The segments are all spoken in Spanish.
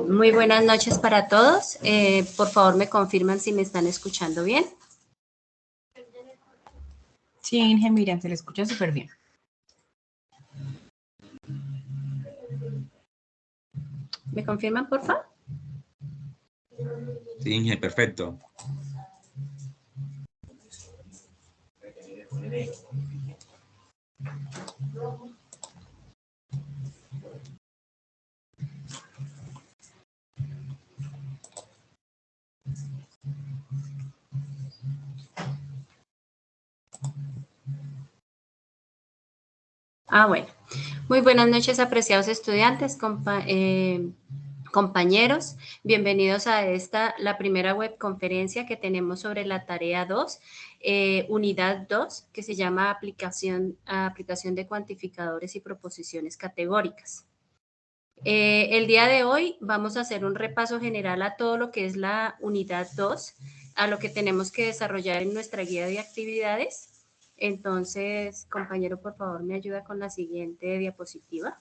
Muy buenas noches para todos. Por favor, me confirman si me están escuchando bien. Sí, Inge, Miriam, se le escucha súper bien. ¿Me confirman, por favor? Sí, Inge, perfecto. Bueno. Muy buenas noches, apreciados estudiantes, compañeros. Bienvenidos a la primera webconferencia que tenemos sobre la tarea 2, unidad 2, que se llama aplicación de cuantificadores y proposiciones categóricas. El día de hoy vamos a hacer un repaso general a todo lo que es la unidad 2, a lo que tenemos que desarrollar en nuestra guía de actividades. Entonces, compañero, por favor, me ayuda con la siguiente diapositiva.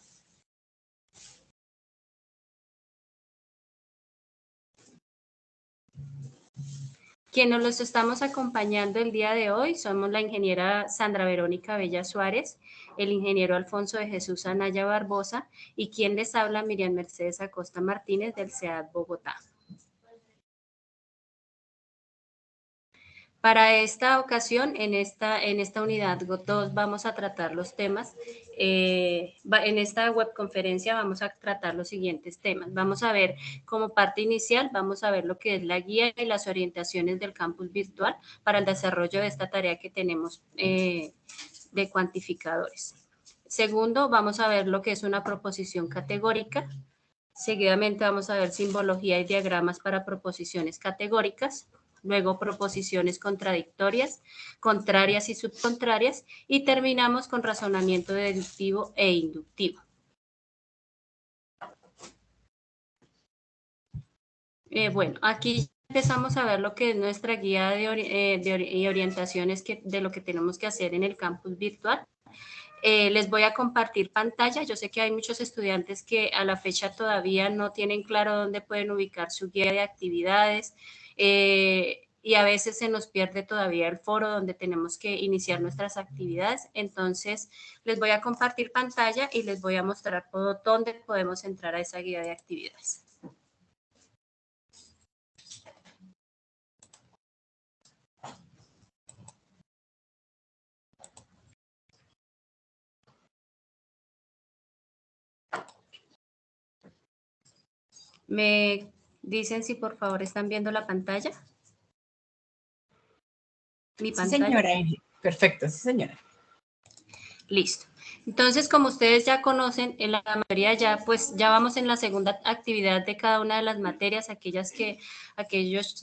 Quienes los estamos acompañando el día de hoy somos la ingeniera Sandra Verónica Bella Suárez, el ingeniero Alfonso de Jesús Anaya Barbosa y quien les habla, Miriam Mercedes Acosta Martínez del CEAD Bogotá. Para esta ocasión, en esta unidad 2 vamos a tratar los temas, en esta webconferencia vamos a tratar los siguientes temas. Vamos a ver como parte inicial, vamos a ver lo que es la guía y las orientaciones del campus virtual para el desarrollo de esta tarea que tenemos de cuantificadores. Segundo, vamos a ver lo que es una proposición categórica. Seguidamente vamos a ver simbología y diagramas para proposiciones categóricas. Luego proposiciones contradictorias, contrarias y subcontrarias, y terminamos con razonamiento deductivo e inductivo. Bueno, aquí empezamos a ver lo que es nuestra guía de orientaciones de lo que tenemos que hacer en el campus virtual. Les voy a compartir pantalla. Yo sé que hay muchos estudiantes que a la fecha todavía no tienen claro dónde pueden ubicar su guía de actividades y a veces se nos pierde todavía el foro donde tenemos que iniciar nuestras actividades. Entonces, les voy a compartir pantalla y les voy a mostrar por dónde podemos entrar a esa guía de actividades. ¿Me dicen si por favor están viendo la pantalla? ¿Mi pantalla? Sí, señora. Perfecto, sí, señora. Listo. Entonces, como ustedes ya conocen, en la mayoría ya vamos en la segunda actividad de cada una de las materias, aquellos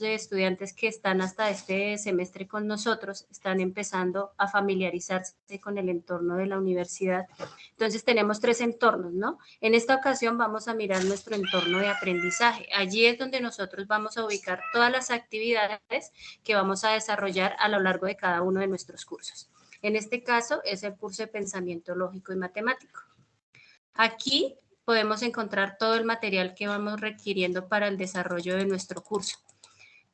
estudiantes que están hasta este semestre con nosotros, están empezando a familiarizarse con el entorno de la universidad. Entonces, tenemos 3 entornos, ¿no? En esta ocasión vamos a mirar nuestro entorno de aprendizaje. Allí es donde nosotros vamos a ubicar todas las actividades que vamos a desarrollar a lo largo de cada uno de nuestros cursos. En este caso es el curso de pensamiento lógico y matemático. Aquí podemos encontrar todo el material que vamos requiriendo para el desarrollo de nuestro curso.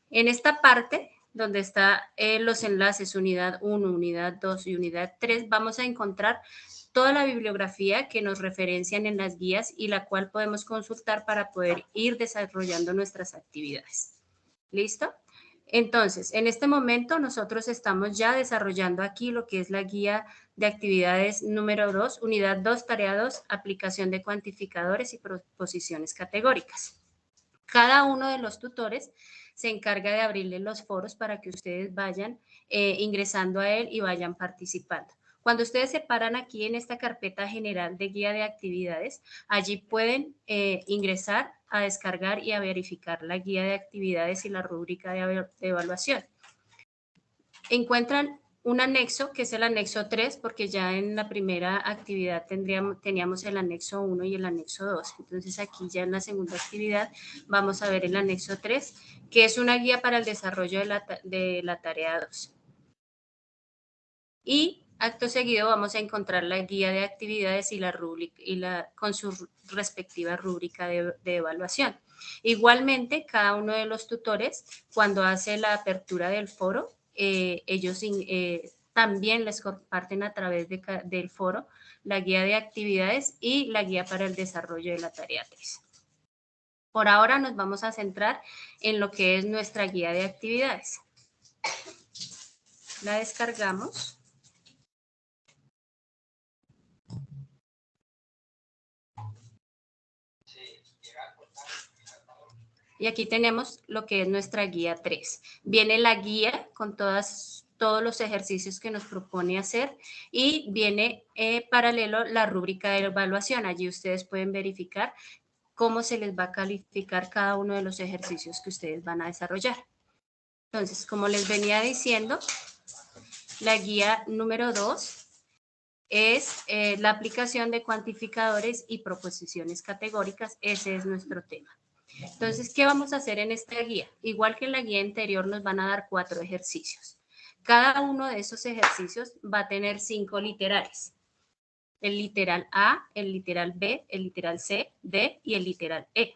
En esta parte, donde están los enlaces unidad 1, unidad 2 y unidad 3, vamos a encontrar toda la bibliografía que nos referencian en las guías y la cual podemos consultar para poder ir desarrollando nuestras actividades. ¿Listo? Entonces, en este momento nosotros estamos ya desarrollando aquí lo que es la guía de actividades número 2, unidad 2, tarea 2, aplicación de cuantificadores y proposiciones categóricas. Cada uno de los tutores se encarga de abrirle los foros para que ustedes vayan ingresando a él y vayan participando. Cuando ustedes se paran aquí en esta carpeta general de guía de actividades, allí pueden ingresar a descargar y a verificar la guía de actividades y la rúbrica de evaluación. Encuentran un anexo, que es el anexo 3, porque ya en la primera actividad teníamos el anexo 1 y el anexo 2. Entonces, aquí ya en la segunda actividad vamos a ver el anexo 3, que es una guía para el desarrollo de la tarea 2. Y acto seguido vamos a encontrar la guía de actividades y la rúbrica con su respectiva rúbrica de evaluación. Igualmente, cada uno de los tutores, cuando hace la apertura del foro, ellos también les comparten a través del foro la guía de actividades y la guía para el desarrollo de la tarea 3. Por ahora nos vamos a centrar en lo que es nuestra guía de actividades. La descargamos. Y aquí tenemos lo que es nuestra guía 3. Viene la guía con todos los ejercicios que nos propone hacer y viene paralelo la rúbrica de evaluación. Allí ustedes pueden verificar cómo se les va a calificar cada uno de los ejercicios que ustedes van a desarrollar. Entonces, como les venía diciendo, la guía número 2 es la aplicación de cuantificadores y proposiciones categóricas. Ese es nuestro tema. Entonces, ¿qué vamos a hacer en esta guía? Igual que en la guía anterior, nos van a dar 4 ejercicios. Cada uno de esos ejercicios va a tener 5 literales. El literal A, el literal B, el literal C, D y el literal E.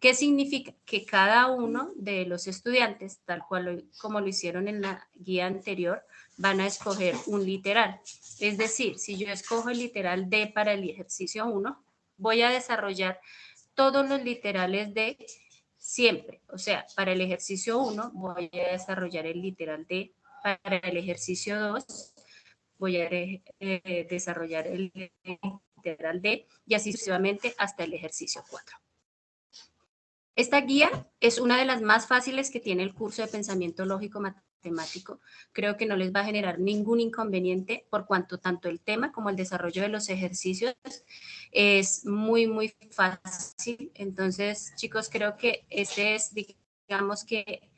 ¿Qué significa? Que cada uno de los estudiantes, tal cual como lo hicieron en la guía anterior, van a escoger un literal. Es decir, si yo escojo el literal D para el ejercicio 1, voy a desarrollar todos los literales de siempre. O sea, para el ejercicio 1 voy a desarrollar el literal D, para el ejercicio 2 voy a desarrollar el literal D y así sucesivamente hasta el ejercicio 4. Esta guía es una de las más fáciles que tiene el curso de pensamiento lógico matemático. Creo que no les va a generar ningún inconveniente por cuanto tanto el tema como el desarrollo de los ejercicios es muy, muy fácil. Entonces, chicos, creo que este es, digamos que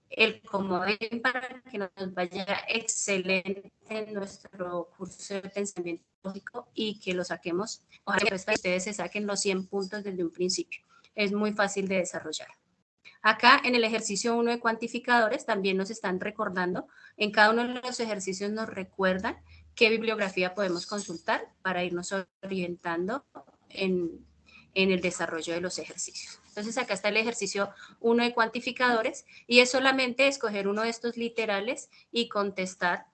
el comodín para que nos vaya excelente en nuestro curso de pensamiento lógico y que lo saquemos. Ojalá que ustedes se saquen los 100 puntos desde un principio. Es muy fácil de desarrollar. Acá en el ejercicio 1 de cuantificadores también nos están recordando, en cada uno de los ejercicios nos recuerdan qué bibliografía podemos consultar para irnos orientando en el desarrollo de los ejercicios. Entonces acá está el ejercicio 1 de cuantificadores y es solamente escoger uno de estos literales y contestar,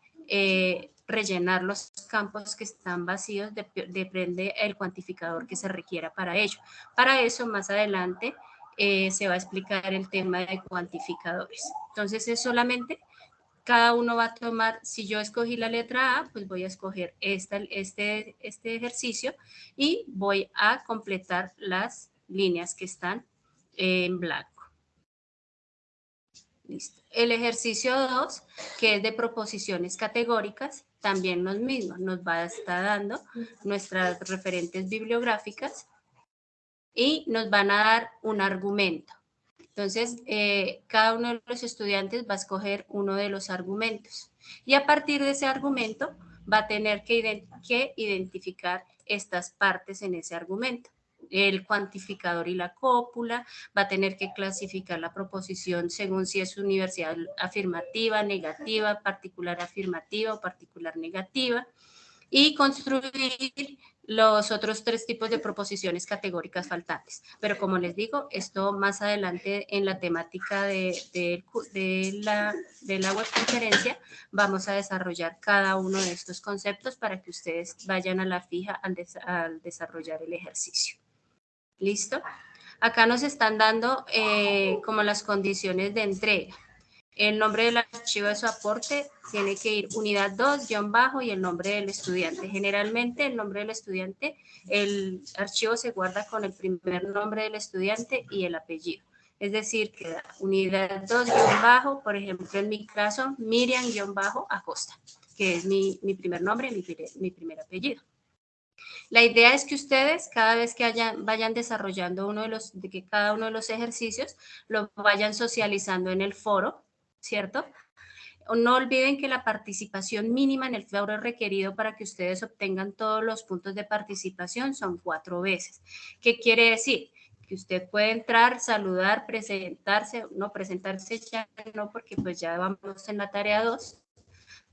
rellenar los campos que están vacíos, depende el cuantificador que se requiera para ello. Para eso más adelante se va a explicar el tema de cuantificadores. Entonces es solamente, cada uno va a tomar, si yo escogí la letra A, pues voy a escoger este ejercicio y voy a completar las líneas que están en blanco. Listo. El ejercicio 2, que es de proposiciones categóricas, también los mismos, nos va a estar dando nuestras referentes bibliográficas y nos van a dar un argumento. Entonces, cada uno de los estudiantes va a escoger uno de los argumentos y a partir de ese argumento va a tener que identificar estas partes en ese argumento. El cuantificador y la cópula, va a tener que clasificar la proposición según si es universal afirmativa, negativa, particular afirmativa o particular negativa y construir los otros 3 tipos de proposiciones categóricas faltantes. Pero como les digo, esto más adelante en la temática de la webconferencia vamos a desarrollar cada uno de estos conceptos para que ustedes vayan a la fija al desarrollar el ejercicio. ¿Listo? Acá nos están dando como las condiciones de entrega. El nombre del archivo de su aporte tiene que ir unidad 2, guión bajo y el nombre del estudiante. Generalmente el nombre del estudiante, el archivo se guarda con el primer nombre del estudiante y el apellido. Es decir, que unidad 2, guión bajo, por ejemplo, en mi caso, Miriam, guión bajo, Acosta, que es mi primer nombre y mi primer apellido. La idea es que ustedes, cada vez que vayan desarrollando cada uno de los ejercicios, lo vayan socializando en el foro, ¿cierto? No olviden que la participación mínima en el foro requerido para que ustedes obtengan todos los puntos de participación son 4 veces. ¿Qué quiere decir? Que usted puede entrar, saludar, presentarse ya no, porque pues ya vamos en la tarea 2,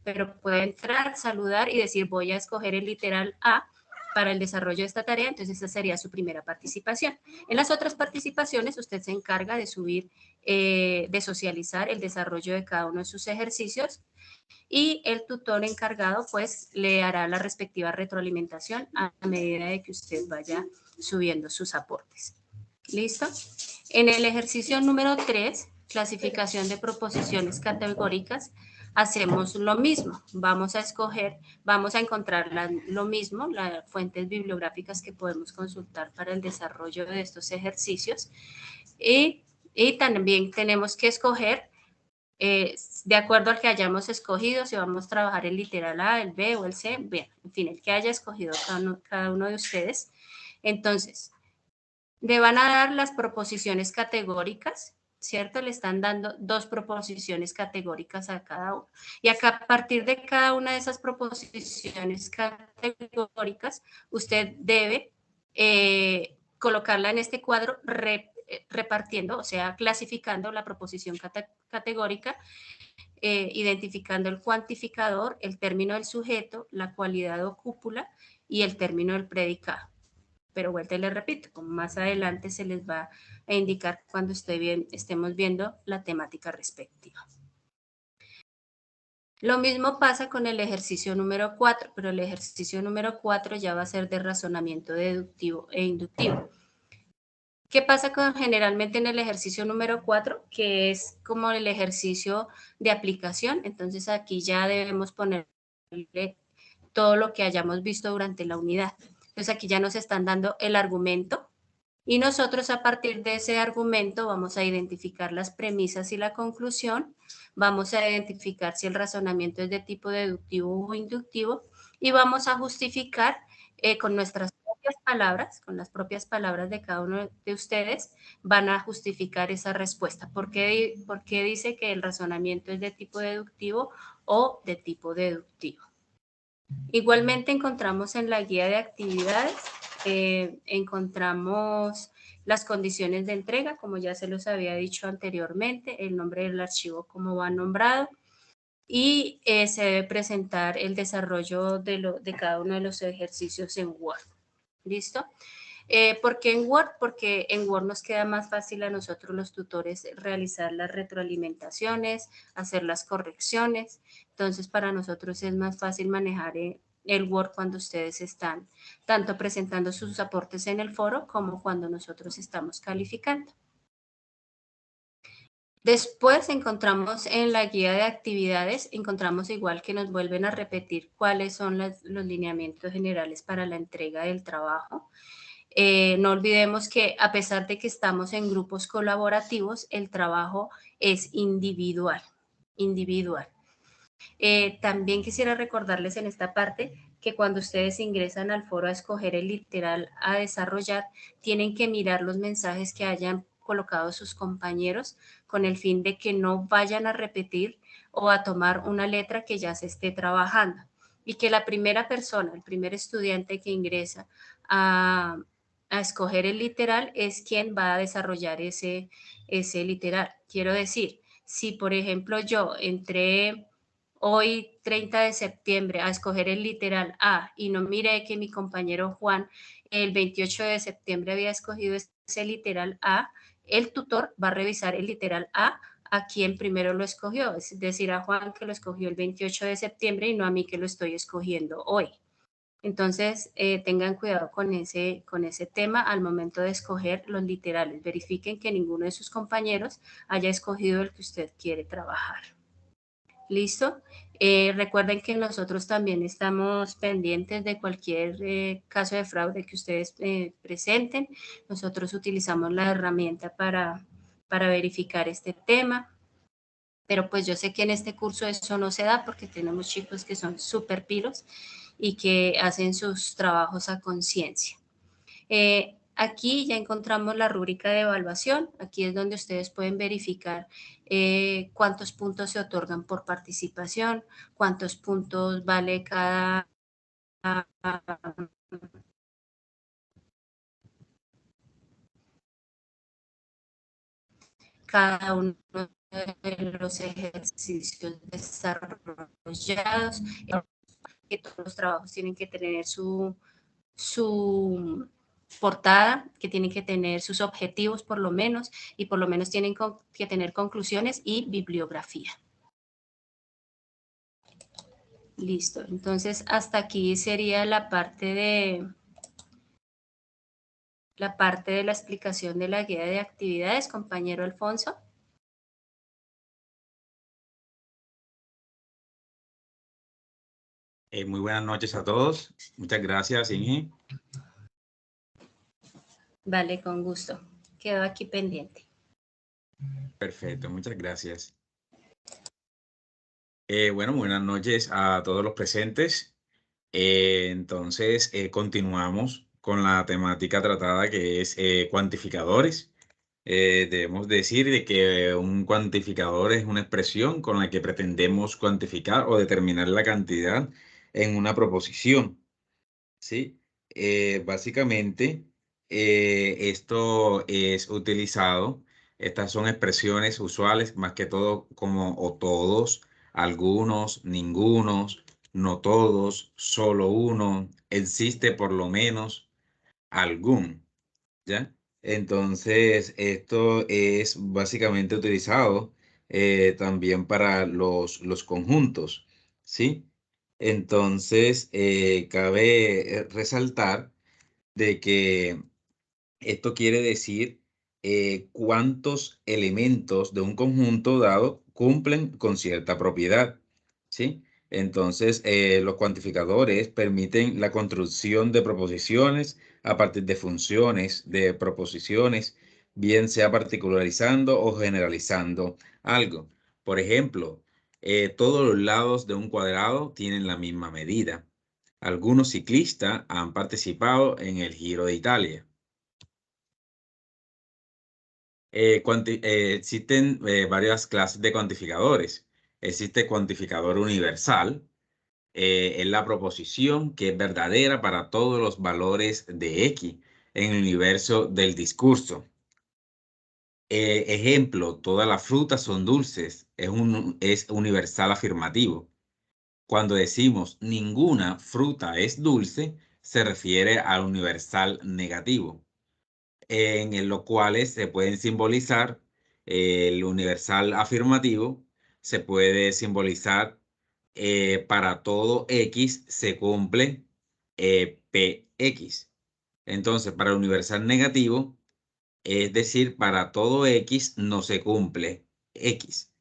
pero puede entrar, saludar y decir voy a escoger el literal A para el desarrollo de esta tarea, entonces esa sería su primera participación. En las otras participaciones usted se encarga de subir, de socializar el desarrollo de cada uno de sus ejercicios y el tutor encargado pues le hará la respectiva retroalimentación a medida de que usted vaya subiendo sus aportes. ¿Listo? En el ejercicio número 3, clasificación de proposiciones categóricas, hacemos lo mismo. Vamos a encontrar lo mismo, las fuentes bibliográficas que podemos consultar para el desarrollo de estos ejercicios. Y también tenemos que escoger, de acuerdo al que hayamos escogido, si vamos a trabajar el literal A, el B o el C, bien, en fin, el que haya escogido cada uno de ustedes. Entonces, le van a dar las proposiciones categóricas, ¿cierto? Le están dando 2 proposiciones categóricas a cada uno. Y acá, a partir de cada una de esas proposiciones categóricas, usted debe colocarla en este cuadro repartiendo, o sea, clasificando la proposición categórica, identificando el cuantificador, el término del sujeto, la cualidad o cúpula y el término del predicado. Pero vuelta y les repito, como más adelante se les va a indicar cuando estemos viendo la temática respectiva. Lo mismo pasa con el ejercicio número 4, pero el ejercicio número 4 ya va a ser de razonamiento deductivo e inductivo. ¿Qué pasa generalmente en el ejercicio número 4? Que es como el ejercicio de aplicación. Entonces aquí ya debemos ponerle todo lo que hayamos visto durante la unidad. Entonces aquí ya nos están dando el argumento y nosotros a partir de ese argumento vamos a identificar las premisas y la conclusión, vamos a identificar si el razonamiento es de tipo deductivo o inductivo y vamos a justificar con nuestras propias palabras, con las propias palabras de cada uno de ustedes, van a justificar esa respuesta. ¿Por qué dice que el razonamiento es de tipo deductivo o de tipo deductivo? Igualmente encontramos en la guía de actividades, encontramos las condiciones de entrega, como ya se los había dicho anteriormente, el nombre del archivo como va nombrado, y se debe presentar el desarrollo de cada uno de los ejercicios en Word. ¿Listo? ¿Por qué en Word? Porque en Word nos queda más fácil a nosotros los tutores realizar las retroalimentaciones, hacer las correcciones. Entonces, para nosotros es más fácil manejar el Word cuando ustedes están tanto presentando sus aportes en el foro como cuando nosotros estamos calificando. Después encontramos en la guía de actividades, encontramos igual que nos vuelven a repetir cuáles son los lineamientos generales para la entrega del trabajo. No olvidemos que a pesar de que estamos en grupos colaborativos, el trabajo es individual. También quisiera recordarles en esta parte que cuando ustedes ingresan al foro a escoger el literal a desarrollar, tienen que mirar los mensajes que hayan colocado sus compañeros con el fin de que no vayan a repetir o a tomar una letra que ya se esté trabajando y que la primera persona, el primer estudiante que ingresa a escoger el literal es quien va a desarrollar ese literal. Quiero decir, si por ejemplo yo entré hoy 30 de septiembre a escoger el literal A y no miré que mi compañero Juan el 28 de septiembre había escogido ese literal A, el tutor va a revisar el literal a quien primero lo escogió, es decir, a Juan que lo escogió el 28 de septiembre y no a mí que lo estoy escogiendo hoy. Entonces, tengan cuidado con ese tema al momento de escoger los literales. Verifiquen que ninguno de sus compañeros haya escogido el que usted quiere trabajar. ¿Listo? Recuerden que nosotros también estamos pendientes de cualquier caso de fraude que ustedes presenten. Nosotros utilizamos la herramienta para verificar este tema. Pero pues yo sé que en este curso eso no se da porque tenemos chicos que son súper pilos y que hacen sus trabajos a conciencia. Aquí ya encontramos la rúbrica de evaluación. Aquí es donde ustedes pueden verificar cuántos puntos se otorgan por participación, cuántos puntos vale cada uno de los ejercicios desarrollados, que todos los trabajos tienen que tener su su portada, que tiene que tener sus objetivos por lo menos, y por lo menos tienen que tener conclusiones y bibliografía. Listo, entonces hasta aquí sería la parte de la explicación de la guía de actividades, compañero Alfonso. Muy buenas noches a todos. Muchas gracias, Inge. Vale, con gusto. Quedo aquí pendiente. Perfecto, muchas gracias. Bueno, buenas noches a todos los presentes. Entonces, continuamos con la temática tratada que es cuantificadores. Debemos decir de que un cuantificador es una expresión con la que pretendemos cuantificar o determinar la cantidad en una proposición. ¿Sí? Básicamente, esto es utilizado, estas son expresiones usuales más que todo como o todos, algunos, ningunos, no todos, solo uno, existe por lo menos algún, ¿ya? Entonces, esto es básicamente utilizado también para los conjuntos, ¿sí? Entonces, cabe resaltar de que esto quiere decir cuántos elementos de un conjunto dado cumplen con cierta propiedad, ¿sí? Entonces, los cuantificadores permiten la construcción de proposiciones a partir de funciones de proposiciones, bien sea particularizando o generalizando algo. Por ejemplo, todos los lados de un cuadrado tienen la misma medida. Algunos ciclistas han participado en el Giro de Italia. Existen varias clases de cuantificadores. Existe cuantificador universal, es la proposición que es verdadera para todos los valores de X en el universo del discurso. Ejemplo, todas las frutas son dulces, es universal afirmativo. Cuando decimos ninguna fruta es dulce, se refiere al universal negativo, en los cuales se pueden simbolizar el universal afirmativo, se puede simbolizar para todo X se cumple PX. Entonces, para el universal negativo, es decir, para todo X no se cumple X.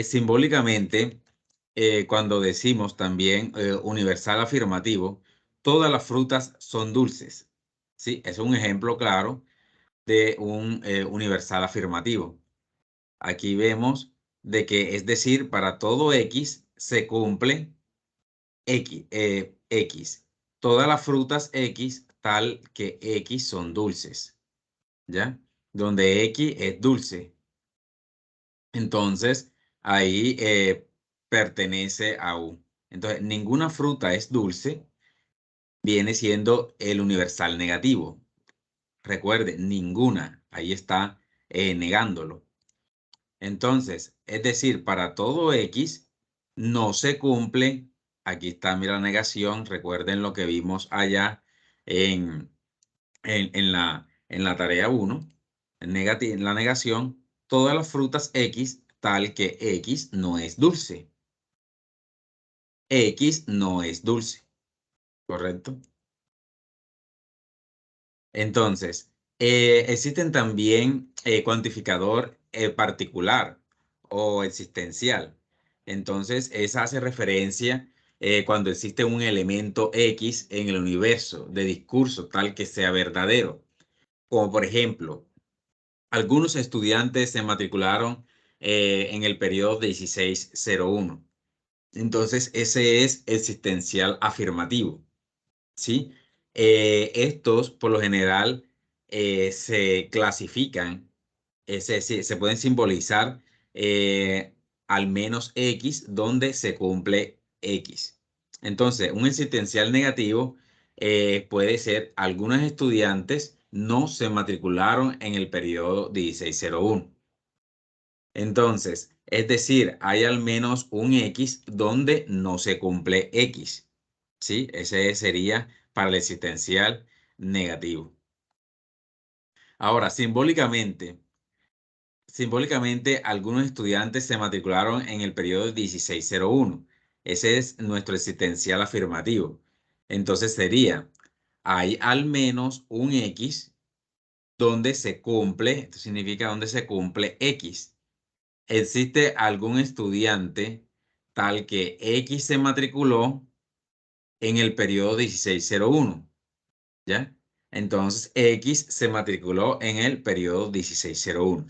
Simbólicamente, cuando decimos también universal afirmativo, todas las frutas son dulces. ¿Sí? Es un ejemplo claro de un universal afirmativo. Aquí vemos de que, es decir, para todo X se cumple X. Todas las frutas X tal que X son dulces, ¿ya? Donde X es dulce. Entonces, ahí pertenece a U. Entonces, ninguna fruta es dulce, viene siendo el universal negativo. Recuerde, ninguna, ahí está negándolo. Entonces, es decir, para todo X no se cumple, aquí está, mira la negación, recuerden lo que vimos allá en, en la tarea 1, en la negación, todas las frutas X tal que X no es dulce. X no es dulce, ¿correcto? Entonces, existen también cuantificador particular o existencial. Entonces, esa hace referencia cuando existe un elemento X en el universo de discurso tal que sea verdadero. Como por ejemplo, algunos estudiantes se matricularon en el periodo 1601. Entonces, ese es existencial afirmativo, ¿sí? Estos, por lo general, se clasifican, se pueden simbolizar al menos X donde se cumple X. Entonces, un existencial negativo puede ser algunos estudiantes no se matricularon en el periodo 1601. Entonces, Es decir, hay al menos un X donde no se cumple X. ¿Sí? Ese sería para el existencial negativo. Ahora, simbólicamente, algunos estudiantes se matricularon en el periodo 1601. Ese es nuestro existencial afirmativo. Entonces sería, hay al menos un X donde se cumple, esto significa donde se cumple X. ¿Existe algún estudiante tal que X se matriculó en el periodo 1601? ¿Ya? Entonces, X se matriculó en el periodo 1601.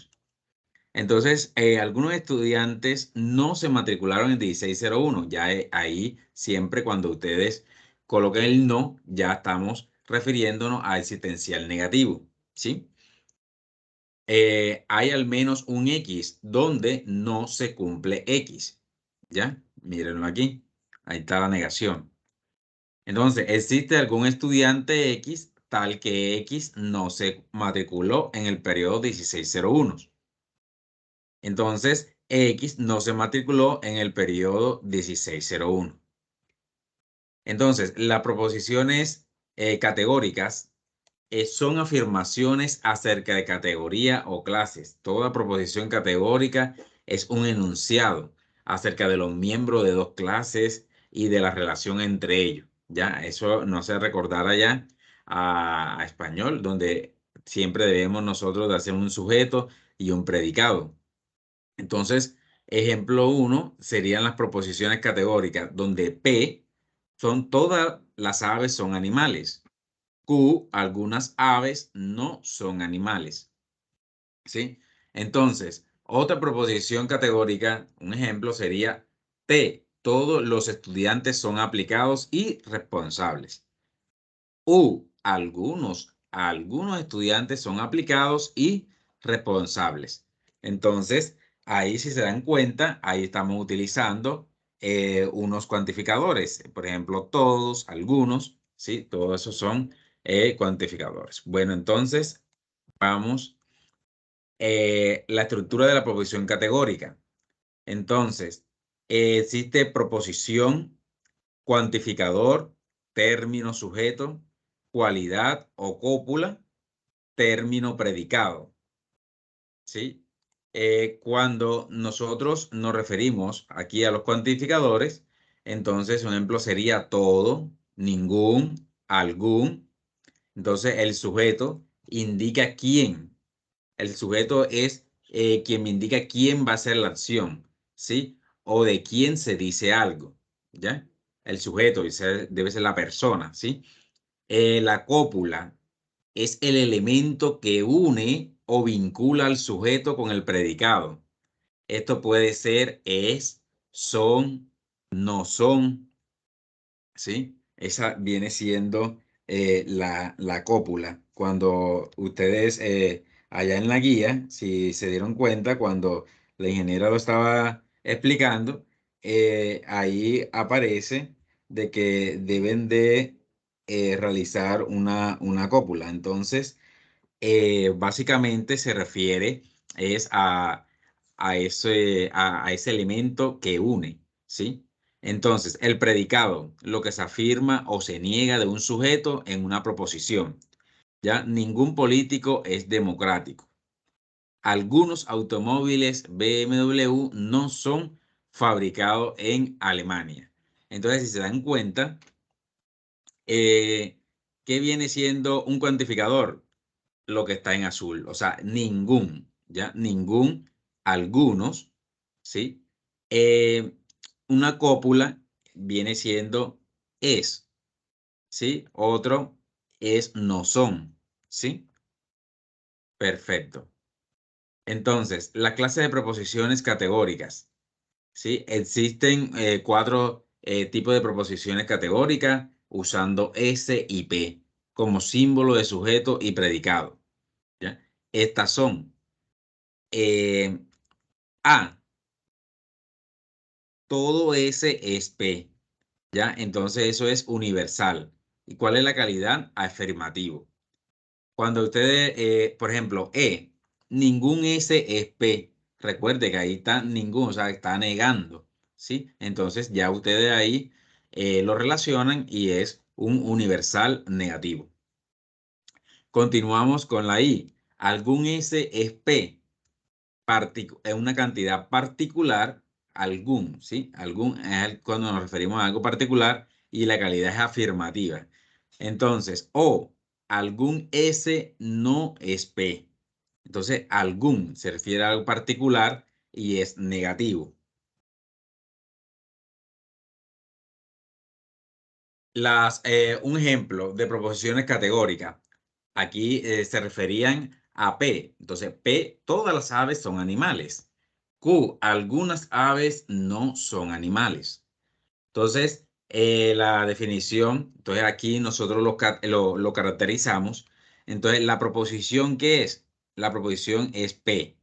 Entonces, algunos estudiantes no se matricularon en 1601. Ya ahí, siempre cuando ustedes coloquen el no, ya estamos refiriéndonos a existencial negativo. ¿Sí? Hay al menos un X donde no se cumple X. ¿Ya? Mírenlo aquí. Ahí está la negación. Entonces, ¿existe algún estudiante X tal que X no se matriculó en el periodo 1601? Entonces, X no se matriculó en el periodo 1601. Entonces, las proposiciones categóricas son afirmaciones acerca de categoría o clases. Toda proposición categórica es un enunciado acerca de los miembros de dos clases y de la relación entre ellos. Ya, eso no se recordará ya a español, donde siempre debemos nosotros de hacer un sujeto y un predicado. Entonces, ejemplo 1 serían las proposiciones categóricas, donde P son todas las aves son animales. Q, algunas aves no son animales. ¿Sí? Entonces, otra proposición categórica, un ejemplo sería T, todos los estudiantes son aplicados y responsables. U, algunos estudiantes son aplicados y responsables. Entonces, ahí si se dan cuenta, ahí estamos utilizando unos cuantificadores. Por ejemplo, todos, algunos, ¿sí? Todos esos son cuantificadores. Bueno, entonces, vamos. La estructura de la proposición categórica. Entonces, existe proposición, cuantificador, término sujeto, cualidad o cópula, término predicado. ¿Sí? Cuando nosotros nos referimos aquí a los cuantificadores, entonces un ejemplo sería todo, ningún, algún. Entonces el sujeto indica quién. El sujeto es quien me indica quién va a hacer la acción, ¿sí? O de quién se dice algo, ¿ya? El sujeto debe ser la persona, ¿sí? La cópula es el elemento que une o vincula al sujeto con el predicado. Esto puede ser es, son, no son, ¿sí? Esa viene siendo la cópula. Cuando ustedes allá en la guía, si se dieron cuenta, cuando la ingeniera lo estaba explicando, ahí aparece de que deben de realizar una cópula. Entonces, básicamente se refiere es a ese elemento que une, ¿sí? Entonces, el predicado, lo que se afirma o se niega de un sujeto en una proposición. ¿Ya? Ningún político es democrático. Algunos automóviles BMW no son fabricados en Alemania. Entonces, si se dan cuenta, ¿qué viene siendo un cuantificador? Lo que está en azul, o sea, ningún, ¿ya? Ningún, algunos, ¿sí? Una cópula viene siendo es, ¿sí? Otro es no son, ¿sí? Perfecto. Entonces, la clase de proposiciones categóricas, ¿sí? Existen 4 tipos de proposiciones categóricas usando S y P como símbolo de sujeto y predicado, ¿ya? Estas son A, todo S es P, ¿ya? Entonces eso es universal. ¿Y cuál es la calidad? Afirmativo. Cuando ustedes, por ejemplo, ningún S es P. Recuerde que ahí está ningún, o sea, está negando, ¿sí? Entonces ya ustedes ahí lo relacionan y es un universal negativo. Continuamos con la I. Algún S es P, es una cantidad particular, algún, ¿sí? Algún es cuando nos referimos a algo particular y la calidad es afirmativa. Entonces, O, algún S no es P. Entonces, algún se refiere a algo particular y es negativo. Un ejemplo de proposiciones categóricas. Aquí se referían a P. Entonces, P, todas las aves son animales. Q, algunas aves no son animales. Entonces, la definición, entonces aquí nosotros lo caracterizamos. Entonces, la proposición, ¿qué es? La proposición es P.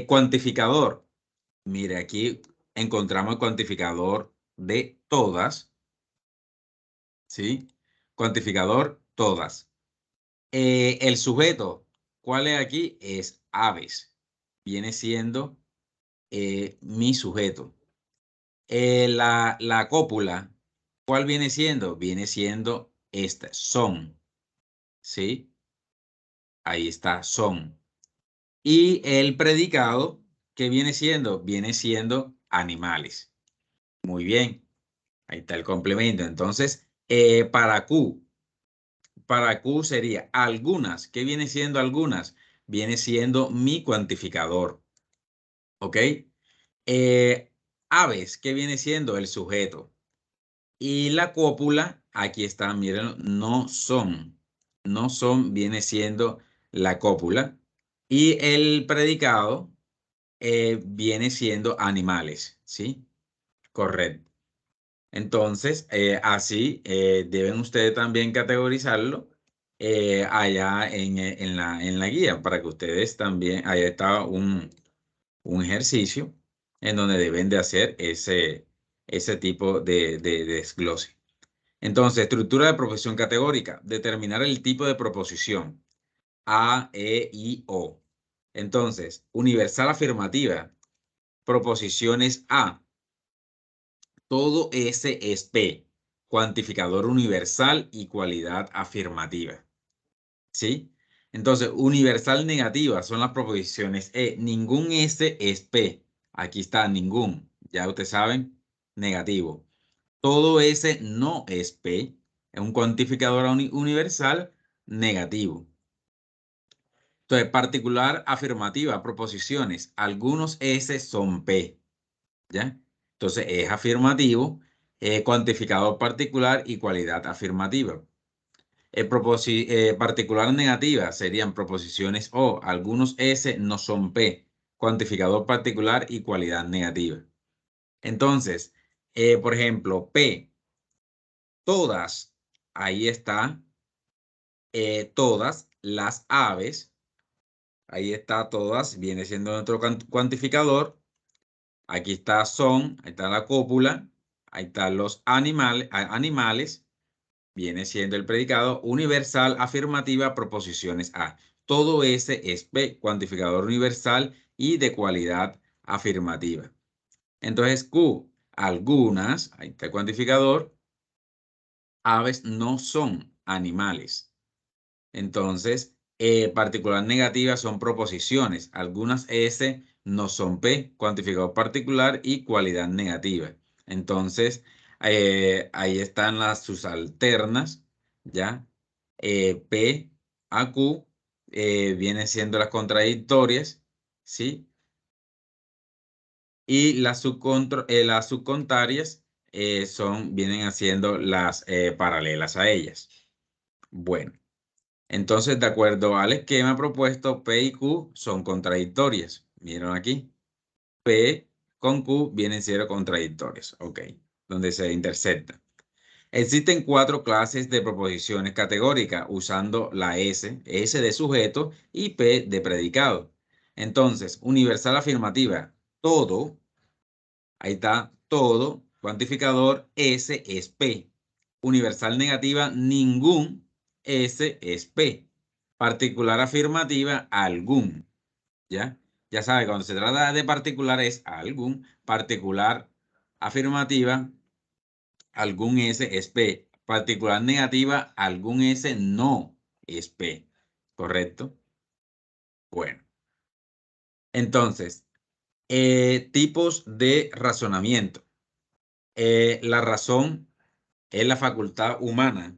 Cuantificador. Mire, aquí encontramos el cuantificador de todas, ¿sí? Cuantificador, todas. El sujeto, ¿cuál es aquí? Es aves. Viene siendo mi sujeto. La cópula, ¿cuál viene siendo? Viene siendo esta, son, ¿sí? Ahí está, son. Y el predicado, ¿qué viene siendo? Viene siendo animales. Muy bien, ahí está el complemento. Entonces, para Q sería algunas. ¿Qué viene siendo algunas? Viene siendo mi cuantificador. ¿Ok? Aves, ¿qué viene siendo? El sujeto. Y la cópula, aquí está, miren, no son. No son, viene siendo la cópula. Y el predicado viene siendo animales, ¿sí? Correcto. Entonces, así deben ustedes también categorizarlo allá en la guía para que ustedes también, ahí está un ejercicio en donde deben de hacer ese tipo de desglose. Entonces, estructura de proposición categórica. Determinar el tipo de proposición. A, E, I, O. Entonces, universal afirmativa. Proposiciones A. Todo S es P. Cuantificador universal y cualidad afirmativa. ¿Sí? Entonces, universal negativa son las proposiciones E. Ningún S es P. Aquí está, ningún. Ya ustedes saben, negativo. Todo S no es P. Es un cuantificador universal negativo. Entonces, particular afirmativa, proposiciones. Algunos S son P. ¿Ya? Entonces, es afirmativo, cuantificador particular y cualidad afirmativa. Particular negativa serían proposiciones O. Algunos S no son P. Cuantificador particular y cualidad negativa. Entonces, por ejemplo, P. Todas. Ahí está. Todas las aves. Ahí está todas. Viene siendo nuestro cuantificador. Aquí está son. Ahí está la cópula. Ahí están los animales. Viene siendo el predicado universal, afirmativa, proposiciones A. Todo ese es P, cuantificador universal y de cualidad afirmativa. Entonces, Q, algunas, ahí está el cuantificador, aves no son animales. Entonces, particular negativa son proposiciones. Algunas S no son P, cuantificador particular y cualidad negativa. Entonces, ahí están las subalternas, ¿ya? P a Q vienen siendo las contradictorias, ¿sí? Y las subcontarias vienen haciendo las paralelas a ellas. Bueno. Entonces, de acuerdo al esquema propuesto, P y Q son contradictorias. ¿Vieron aquí? P con Q vienen siendo contradictorias. Ok, donde se intersectan. Existen 4 clases de proposiciones categóricas usando la S de sujeto y P de predicado. Entonces, universal afirmativa, todo, ahí está, todo, cuantificador, S es P. Universal negativa, ningún, S es P. Particular afirmativa, algún. ¿Ya? Ya sabe, cuando se trata de particular es algún, particular afirmativa, algún S es P, particular negativa, algún S no es P, ¿correcto? Bueno, entonces, tipos de razonamiento. La razón es la facultad humana,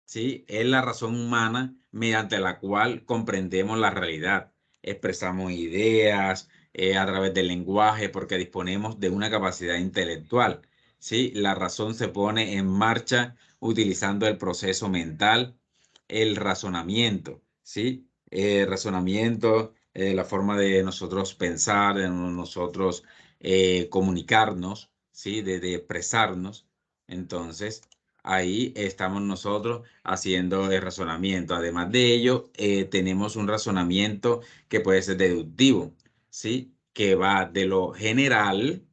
¿sí? Es la razón humana mediante la cual comprendemos la realidad, expresamos ideas a través del lenguaje porque disponemos de una capacidad intelectual, ¿sí? La razón se pone en marcha utilizando el proceso mental, el razonamiento, ¿sí? Razonamiento, la forma de nosotros pensar, de nosotros comunicarnos, ¿sí? De expresarnos. Entonces, ahí estamos nosotros haciendo el razonamiento. Además de ello, tenemos un razonamiento que puede ser deductivo, ¿sí? Que va de lo general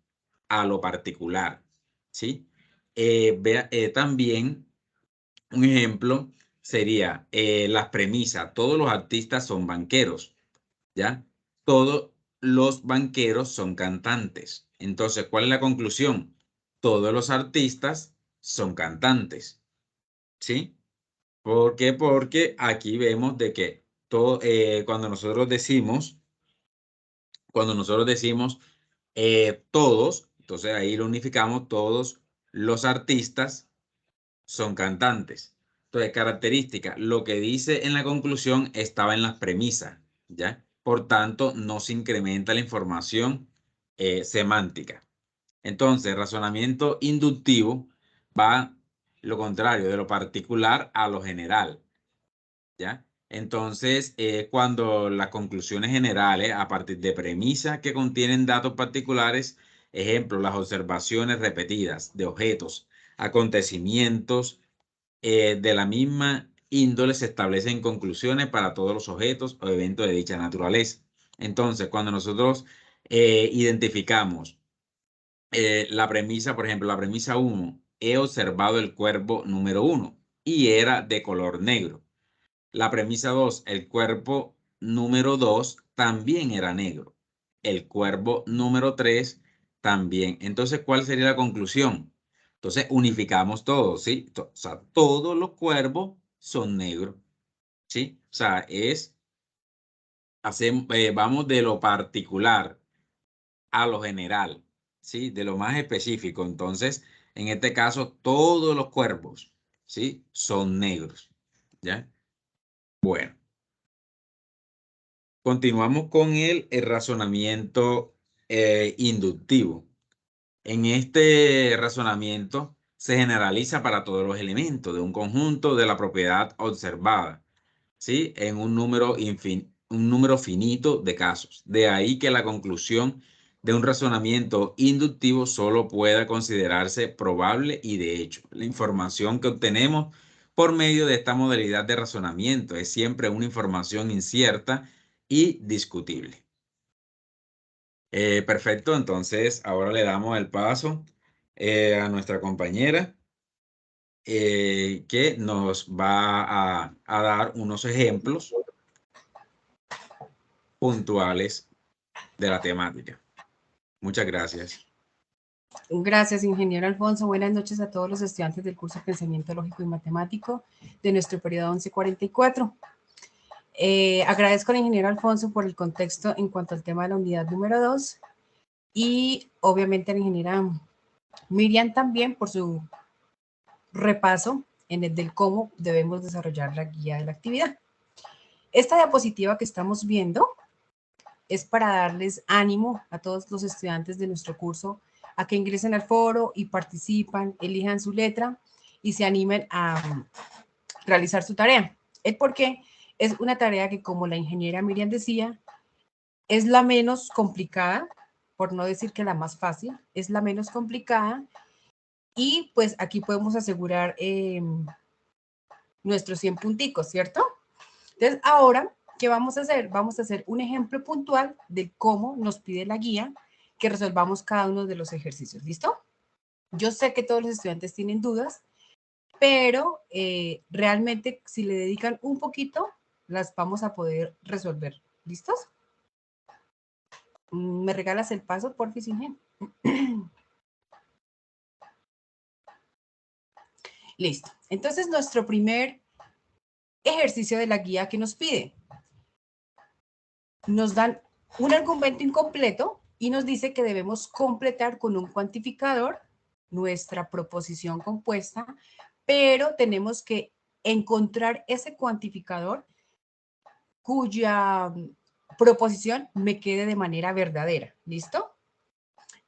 a lo particular, ¿sí? También un ejemplo sería las premisas. Todos los artistas son banqueros, ¿ya? Todos los banqueros son cantantes. Entonces, ¿cuál es la conclusión? Todos los artistas son cantantes. ¿Sí? ¿Por qué? Porque aquí vemos de que todo, cuando nosotros decimos todos, entonces ahí lo unificamos, todos los artistas son cantantes. Entonces, característica, lo que dice en la conclusión estaba en las premisas, ¿ya? Por tanto, no se incrementa la información semántica. Entonces, razonamiento inductivo va lo contrario, de lo particular a lo general, ¿ya? Entonces, cuando las conclusiones generales, a partir de premisas que contienen datos particulares, ejemplo, las observaciones repetidas de objetos, acontecimientos de la misma índole, se establecen conclusiones para todos los objetos o eventos de dicha naturaleza. Entonces, cuando nosotros identificamos la premisa, por ejemplo, la premisa 1, he observado el cuervo número 1 y era de color negro. La premisa 2, el cuervo número 2 también era negro. El cuervo número 3 también. Entonces, ¿cuál sería la conclusión? Entonces, unificamos todo, ¿sí? O sea, todos los cuervos son negros, ¿sí? O sea, vamos de lo particular a lo general, ¿sí? De lo más específico. Entonces, en este caso, todos los cuervos, ¿sí? Son negros, ¿ya? Bueno, continuamos con el razonamiento inductivo. En este razonamiento se generaliza para todos los elementos de un conjunto de la propiedad observada, ¿sí? En un número finito de casos. De ahí que la conclusión de un razonamiento inductivo solo pueda considerarse probable y de hecho. La información que obtenemos por medio de esta modalidad de razonamiento es siempre una información incierta y discutible. Perfecto, entonces ahora le damos el paso a nuestra compañera que nos va a dar unos ejemplos puntuales de la temática. Muchas gracias. Gracias, ingeniero Alfonso. Buenas noches a todos los estudiantes del curso de Pensamiento Lógico y Matemático de nuestro periodo 1144. Agradezco al ingeniero Alfonso por el contexto en cuanto al tema de la unidad número 2 y obviamente a la ingeniera Miriam también por su repaso en el del cómo debemos desarrollar la guía de la actividad. Esta diapositiva que estamos viendo es para darles ánimo a todos los estudiantes de nuestro curso a que ingresen al foro y participan, elijan su letra y se animen a realizar su tarea. Es porque es una tarea que, como la ingeniera Miriam decía, es la menos complicada, por no decir que la más fácil, es la menos complicada y pues aquí podemos asegurar nuestros 100 punticos, ¿cierto? Entonces, ahora, ¿qué vamos a hacer? Vamos a hacer un ejemplo puntual de cómo nos pide la guía que resolvamos cada uno de los ejercicios, ¿listo? Yo sé que todos los estudiantes tienen dudas, pero realmente si le dedican un poquito, las vamos a poder resolver, ¿listos? ¿Me regalas el paso, porfis, Ingen? Listo. Entonces, nuestro primer ejercicio de la guía que nos pide. Nos dan un argumento incompleto y nos dice que debemos completar con un cuantificador nuestra proposición compuesta, pero tenemos que encontrar ese cuantificador cuya proposición me quede de manera verdadera. ¿Listo?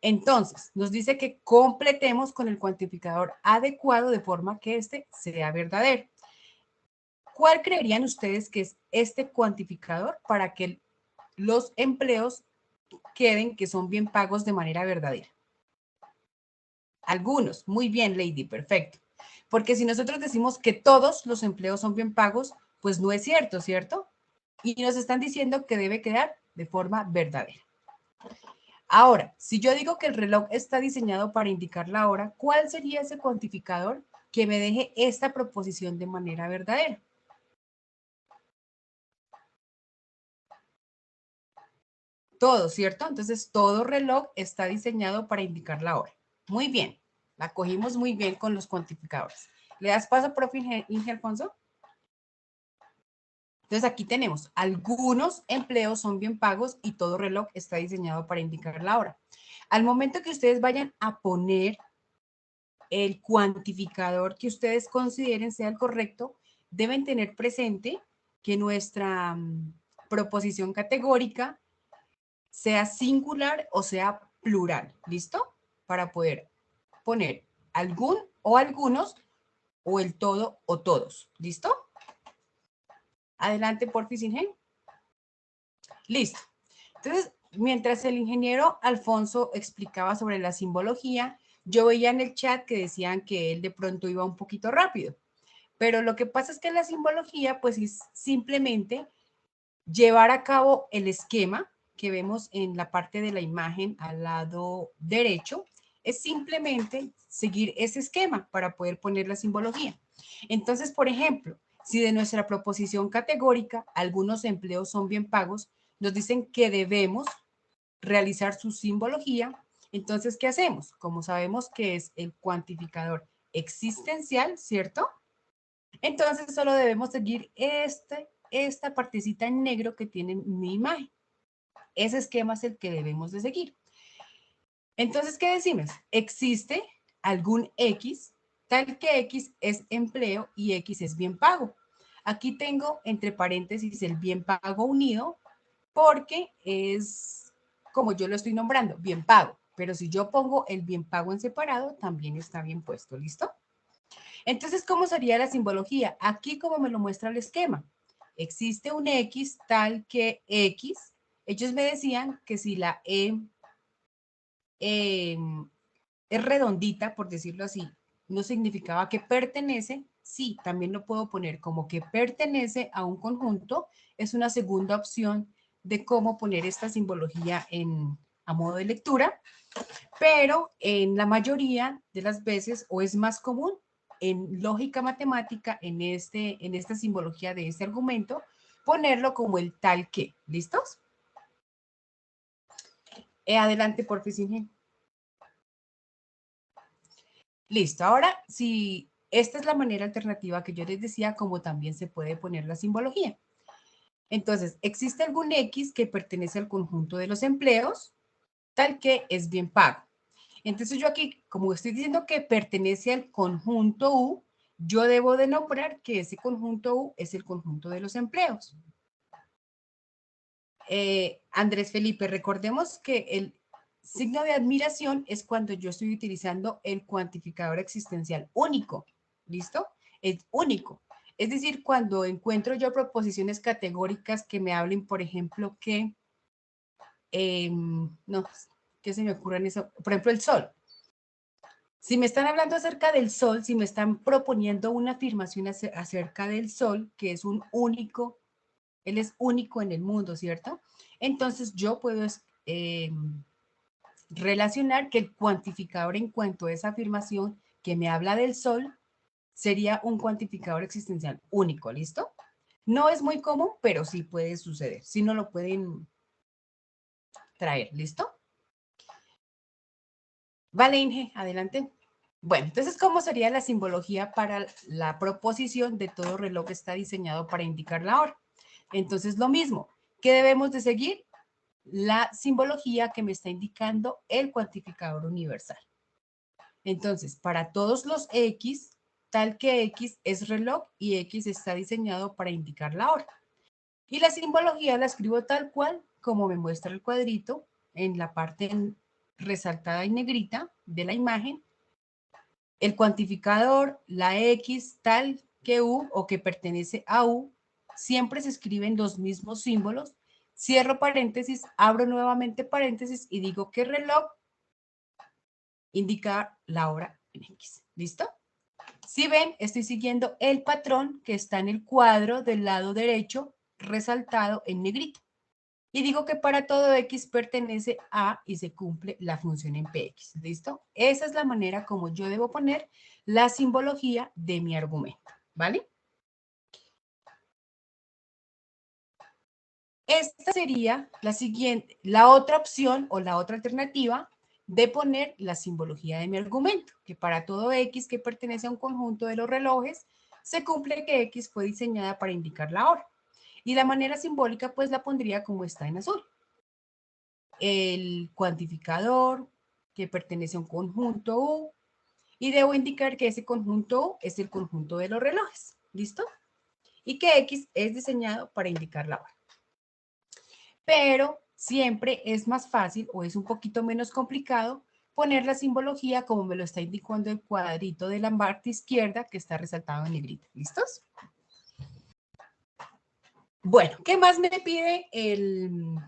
Entonces, nos dice que completemos con el cuantificador adecuado de forma que este sea verdadero. ¿Cuál creerían ustedes que es este cuantificador para que los empleos queden que son bien pagos de manera verdadera? Algunos, muy bien, Lady, perfecto. Porque si nosotros decimos que todos los empleos son bien pagos, pues no es cierto, ¿cierto? Y nos están diciendo que debe quedar de forma verdadera. Ahora, si yo digo que el reloj está diseñado para indicar la hora, ¿cuál sería ese cuantificador que me deje esta proposición de manera verdadera? Todo, ¿cierto? Entonces, todo reloj está diseñado para indicar la hora. Muy bien, la cogimos muy bien con los cuantificadores. ¿Le das paso, profe Inge Alfonso? Entonces, aquí tenemos, algunos empleos son bien pagos y todo reloj está diseñado para indicar la hora. Al momento que ustedes vayan a poner el cuantificador que ustedes consideren sea el correcto, deben tener presente que nuestra proposición categórica sea singular o sea plural, ¿listo? Para poder poner algún o algunos o el todo o todos, ¿listo? Adelante, porfis, Ingen. Listo. Entonces, mientras el ingeniero Alfonso explicaba sobre la simbología, yo veía en el chat que decían que él de pronto iba un poquito rápido. Pero lo que pasa es que la simbología, pues, es simplemente llevar a cabo el esquema que vemos en la parte de la imagen al lado derecho, es simplemente seguir ese esquema para poder poner la simbología. Entonces, por ejemplo, si de nuestra proposición categórica algunos empleos son bien pagos, nos dicen que debemos realizar su simbología. Entonces, ¿qué hacemos? Como sabemos que es el cuantificador existencial, ¿cierto? Entonces, solo debemos seguir esta partecita en negro que tiene mi imagen. Ese esquema es el que debemos de seguir. Entonces, ¿qué decimos? Existe algún X, tal que X es empleo y X es bien pago. Aquí tengo entre paréntesis el bien pago unido porque es como yo lo estoy nombrando, bien pago. Pero si yo pongo el bien pago en separado, también está bien puesto, ¿listo? Entonces, ¿cómo sería la simbología? Aquí como me lo muestra el esquema. Existe un X tal que X. Ellos me decían que si la es redondita, por decirlo así, no significaba que pertenece. Sí, también lo puedo poner como que pertenece a un conjunto. Es una segunda opción de cómo poner esta simbología a modo de lectura, pero en la mayoría de las veces, o es más común, en lógica matemática, en esta simbología de este argumento, ponerlo como el tal que. ¿Listos? Adelante, por favor. Listo. Ahora, si esta es la manera alternativa que yo les decía, como también se puede poner la simbología. Entonces, existe algún X que pertenece al conjunto de los empleos, tal que es bien pago. Entonces yo aquí, como estoy diciendo que pertenece al conjunto U, yo debo de nombrar que ese conjunto U es el conjunto de los empleos. Andrés Felipe, recordemos que el signo de admiración es cuando yo estoy utilizando el cuantificador existencial único. ¿Listo? Es único. Es decir, cuando encuentro yo proposiciones categóricas que me hablen, por ejemplo, que, no, ¿qué se me ocurre en eso? Por ejemplo, el sol. Si me están hablando acerca del sol, si me están proponiendo una afirmación acerca del sol, que es un único, él es único en el mundo, ¿cierto? Entonces yo puedo relacionar que el cuantificador en cuanto a esa afirmación que me habla del sol sería un cuantificador existencial único, ¿listo? No es muy común, pero sí puede suceder. Si no lo pueden traer, ¿listo? Vale, Inge, adelante. Bueno, entonces, ¿cómo sería la simbología para la proposición de todo reloj está diseñado para indicar la hora? Entonces, lo mismo, ¿qué debemos de seguir? La simbología que me está indicando el cuantificador universal. Entonces, para todos los X, tal que X es reloj y X está diseñado para indicar la hora. Y la simbología la escribo tal cual como me muestra el cuadrito en la parte resaltada en negrita de la imagen. El cuantificador, la X tal que U o que pertenece a U, siempre se escriben los mismos símbolos. Cierro paréntesis, abro nuevamente paréntesis y digo que reloj indica la hora en X. ¿Listo? Si ven, estoy siguiendo el patrón que está en el cuadro del lado derecho resaltado en negrito. Y digo que para todo X pertenece a y se cumple la función en PX. ¿Listo? Esa es la manera como yo debo poner la simbología de mi argumento. ¿Vale? Esta sería la siguiente, la otra opción o la otra alternativa de poner la simbología de mi argumento, que para todo X que pertenece a un conjunto de los relojes, se cumple que X fue diseñada para indicar la hora. Y la manera simbólica, pues la pondría como está en azul. El cuantificador, que pertenece a un conjunto U, y debo indicar que ese conjunto U es el conjunto de los relojes. ¿Listo? Y que X es diseñado para indicar la hora. Pero siempre es más fácil o es un poquito menos complicado poner la simbología como me lo está indicando el cuadrito de la parte izquierda que está resaltado en negrita. ¿Listos? Bueno, ¿qué más me pide el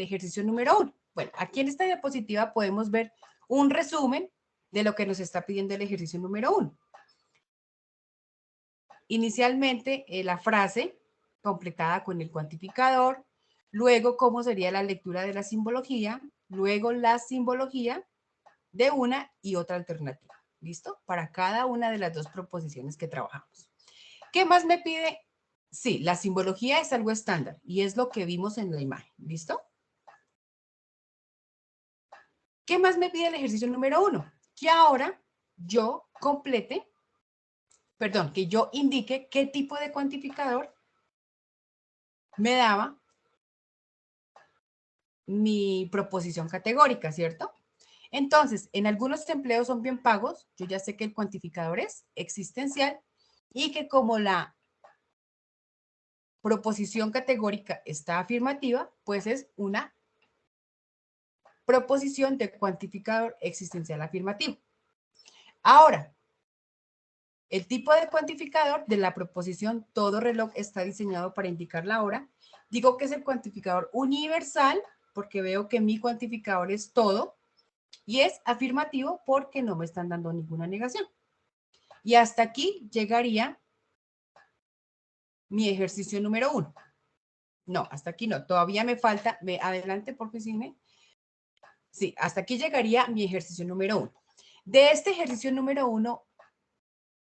ejercicio número 1? Bueno, aquí en esta diapositiva podemos ver un resumen de lo que nos está pidiendo el ejercicio número 1. Inicialmente, la frase completada con el cuantificador, luego cómo sería la lectura de la simbología, luego la simbología de una y otra alternativa. ¿Listo? Para cada una de las dos proposiciones que trabajamos. ¿Qué más me pide? Sí, la simbología es algo estándar y es lo que vimos en la imagen. ¿Listo? ¿Qué más me pide el ejercicio número 1? Que ahora yo complete, perdón, que yo indique qué tipo de cuantificador me daba mi proposición categórica, ¿cierto? Entonces, en algunos empleos son bien pagos, yo ya sé que el cuantificador es existencial y que como la proposición categórica está afirmativa, pues es una proposición de cuantificador existencial afirmativo. Ahora, el tipo de cuantificador de la proposición todo reloj está diseñado para indicar la hora. Digo que es el cuantificador universal porque veo que mi cuantificador es todo y es afirmativo porque no me están dando ninguna negación. Y hasta aquí llegaría mi ejercicio número 1. No, hasta aquí no, todavía me falta, adelante por favor. Sí, hasta aquí llegaría mi ejercicio número 1. De este ejercicio número 1,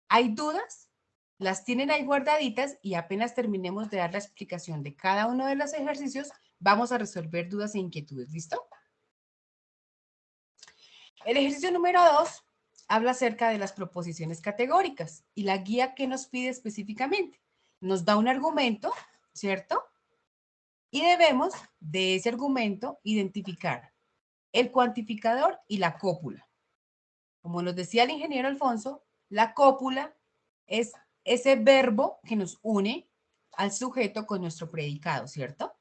¿hay dudas? Las tienen ahí guardaditas y apenas terminemos de dar la explicación de cada uno de los ejercicios, vamos a resolver dudas e inquietudes. ¿Listo? El ejercicio número 2 habla acerca de las proposiciones categóricas y la guía que nos pide específicamente. Nos da un argumento, ¿cierto? Y debemos de ese argumento identificar el cuantificador y la cópula. Como nos decía el ingeniero Alfonso, la cópula es ese verbo que nos une al sujeto con nuestro predicado, ¿cierto?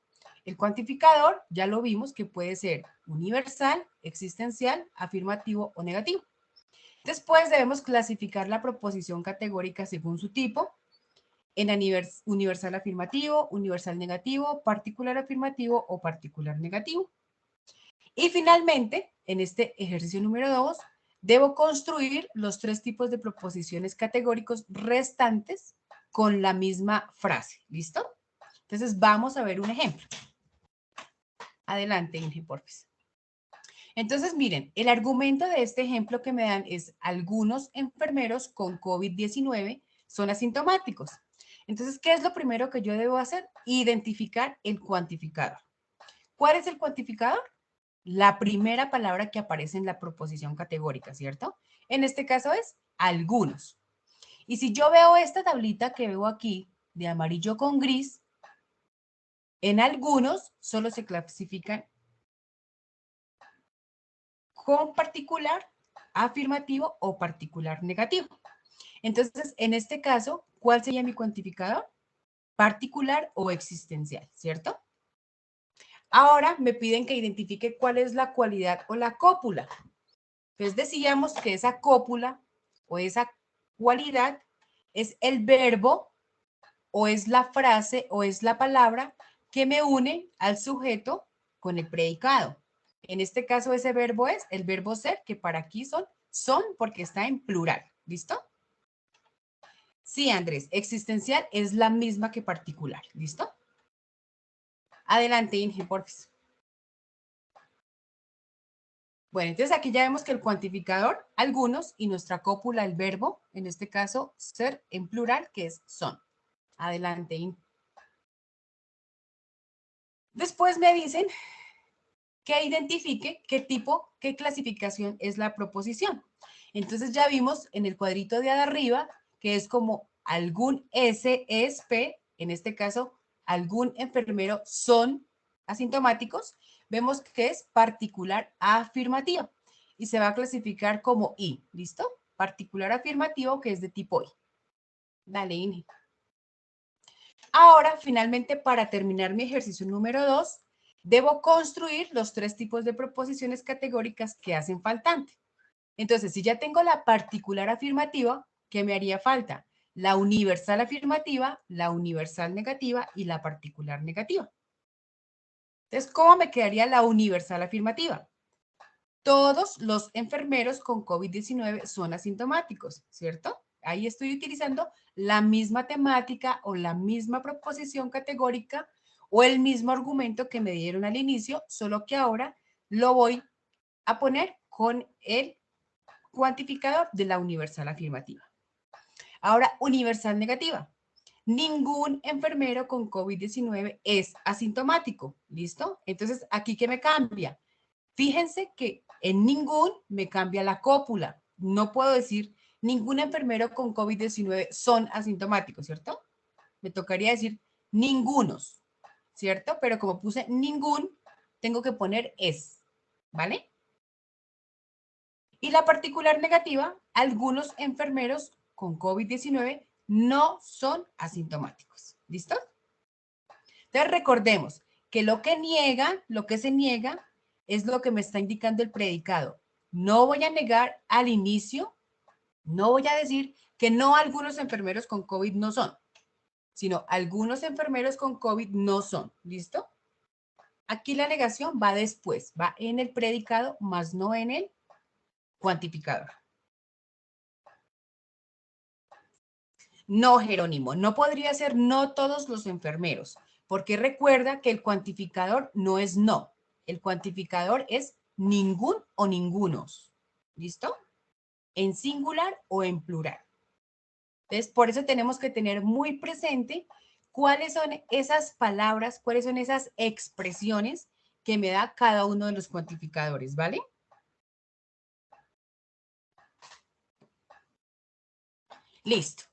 El cuantificador, ya lo vimos, que puede ser universal, existencial, afirmativo o negativo. Después debemos clasificar la proposición categórica según su tipo, en universal afirmativo, universal negativo, particular afirmativo o particular negativo. Y finalmente, en este ejercicio número 2, debo construir los 3 tipos de proposiciones categóricos restantes con la misma frase. ¿Listo? Entonces, vamos a ver un ejemplo. Adelante, Inge, por favor. Entonces, miren, el argumento de este ejemplo que me dan es algunos enfermeros con COVID-19 son asintomáticos. Entonces, ¿qué es lo primero que yo debo hacer? Identificar el cuantificador. ¿Cuál es el cuantificador? La primera palabra que aparece en la proposición categórica, ¿cierto? En este caso es algunos. Y si yo veo esta tablita que veo aquí de amarillo con gris, en algunos solo se clasifican con particular afirmativo o particular negativo. Entonces, en este caso, ¿cuál sería mi cuantificador? Particular o existencial, ¿cierto? Ahora me piden que identifique cuál es la cualidad o la cópula. Entonces decíamos que esa cópula o esa cualidad es el verbo o es la frase o es la palabra que me une al sujeto con el predicado. En este caso ese verbo es el verbo ser, que para aquí son porque está en plural. ¿Listo? Sí, Andrés, existencial es la misma que particular. ¿Listo? Adelante, Inge, por favor. Bueno, entonces aquí ya vemos que el cuantificador, algunos, y nuestra cópula, el verbo, en este caso, ser en plural, que es son. Adelante, Inge. Después me dicen que identifique qué tipo, qué clasificación es la proposición. Entonces ya vimos en el cuadrito de arriba que es como algún S es P, en este caso, algún enfermero son asintomáticos. Vemos que es particular afirmativa y se va a clasificar como I, ¿listo? Particular afirmativo que es de tipo I. Dale, Inge. Ahora, finalmente, para terminar mi ejercicio número 2, debo construir los 3 tipos de proposiciones categóricas que hacen faltante. Entonces, si ya tengo la particular afirmativa, ¿qué me haría falta? La universal afirmativa, la universal negativa y la particular negativa. Entonces, ¿cómo me quedaría la universal afirmativa? Todos los enfermeros con COVID-19 son asintomáticos, ¿cierto? Ahí estoy utilizando la misma temática o la misma proposición categórica o el mismo argumento que me dieron al inicio, solo que ahora lo voy a poner con el cuantificador de la universal afirmativa. Ahora, universal negativa. Ningún enfermero con COVID-19 es asintomático, ¿listo? Entonces, ¿aquí qué me cambia? Fíjense que en ningún me cambia la cópula. No puedo decir ningún enfermero con COVID-19 son asintomáticos, ¿cierto? Me tocaría decir ningunos, ¿cierto? Pero como puse ningún, tengo que poner es, ¿vale? Y la particular negativa, algunos enfermeros con COVID-19 no son asintomáticos. ¿Listo? Entonces recordemos que lo que se niega es lo que me está indicando el predicado. No voy a negar al inicio, no voy a decir que no algunos enfermeros con COVID no son, sino algunos enfermeros con COVID no son. ¿Listo? Aquí la negación va después, va en el predicado, más no en el cuantificador. No, Jerónimo, no podría ser no todos los enfermeros, porque recuerda que el cuantificador no es no. El cuantificador es ningún o ningunos. ¿Listo? En singular o en plural. Entonces, por eso tenemos que tener muy presente cuáles son esas palabras, cuáles son esas expresiones que me da cada uno de los cuantificadores, ¿vale? Listo.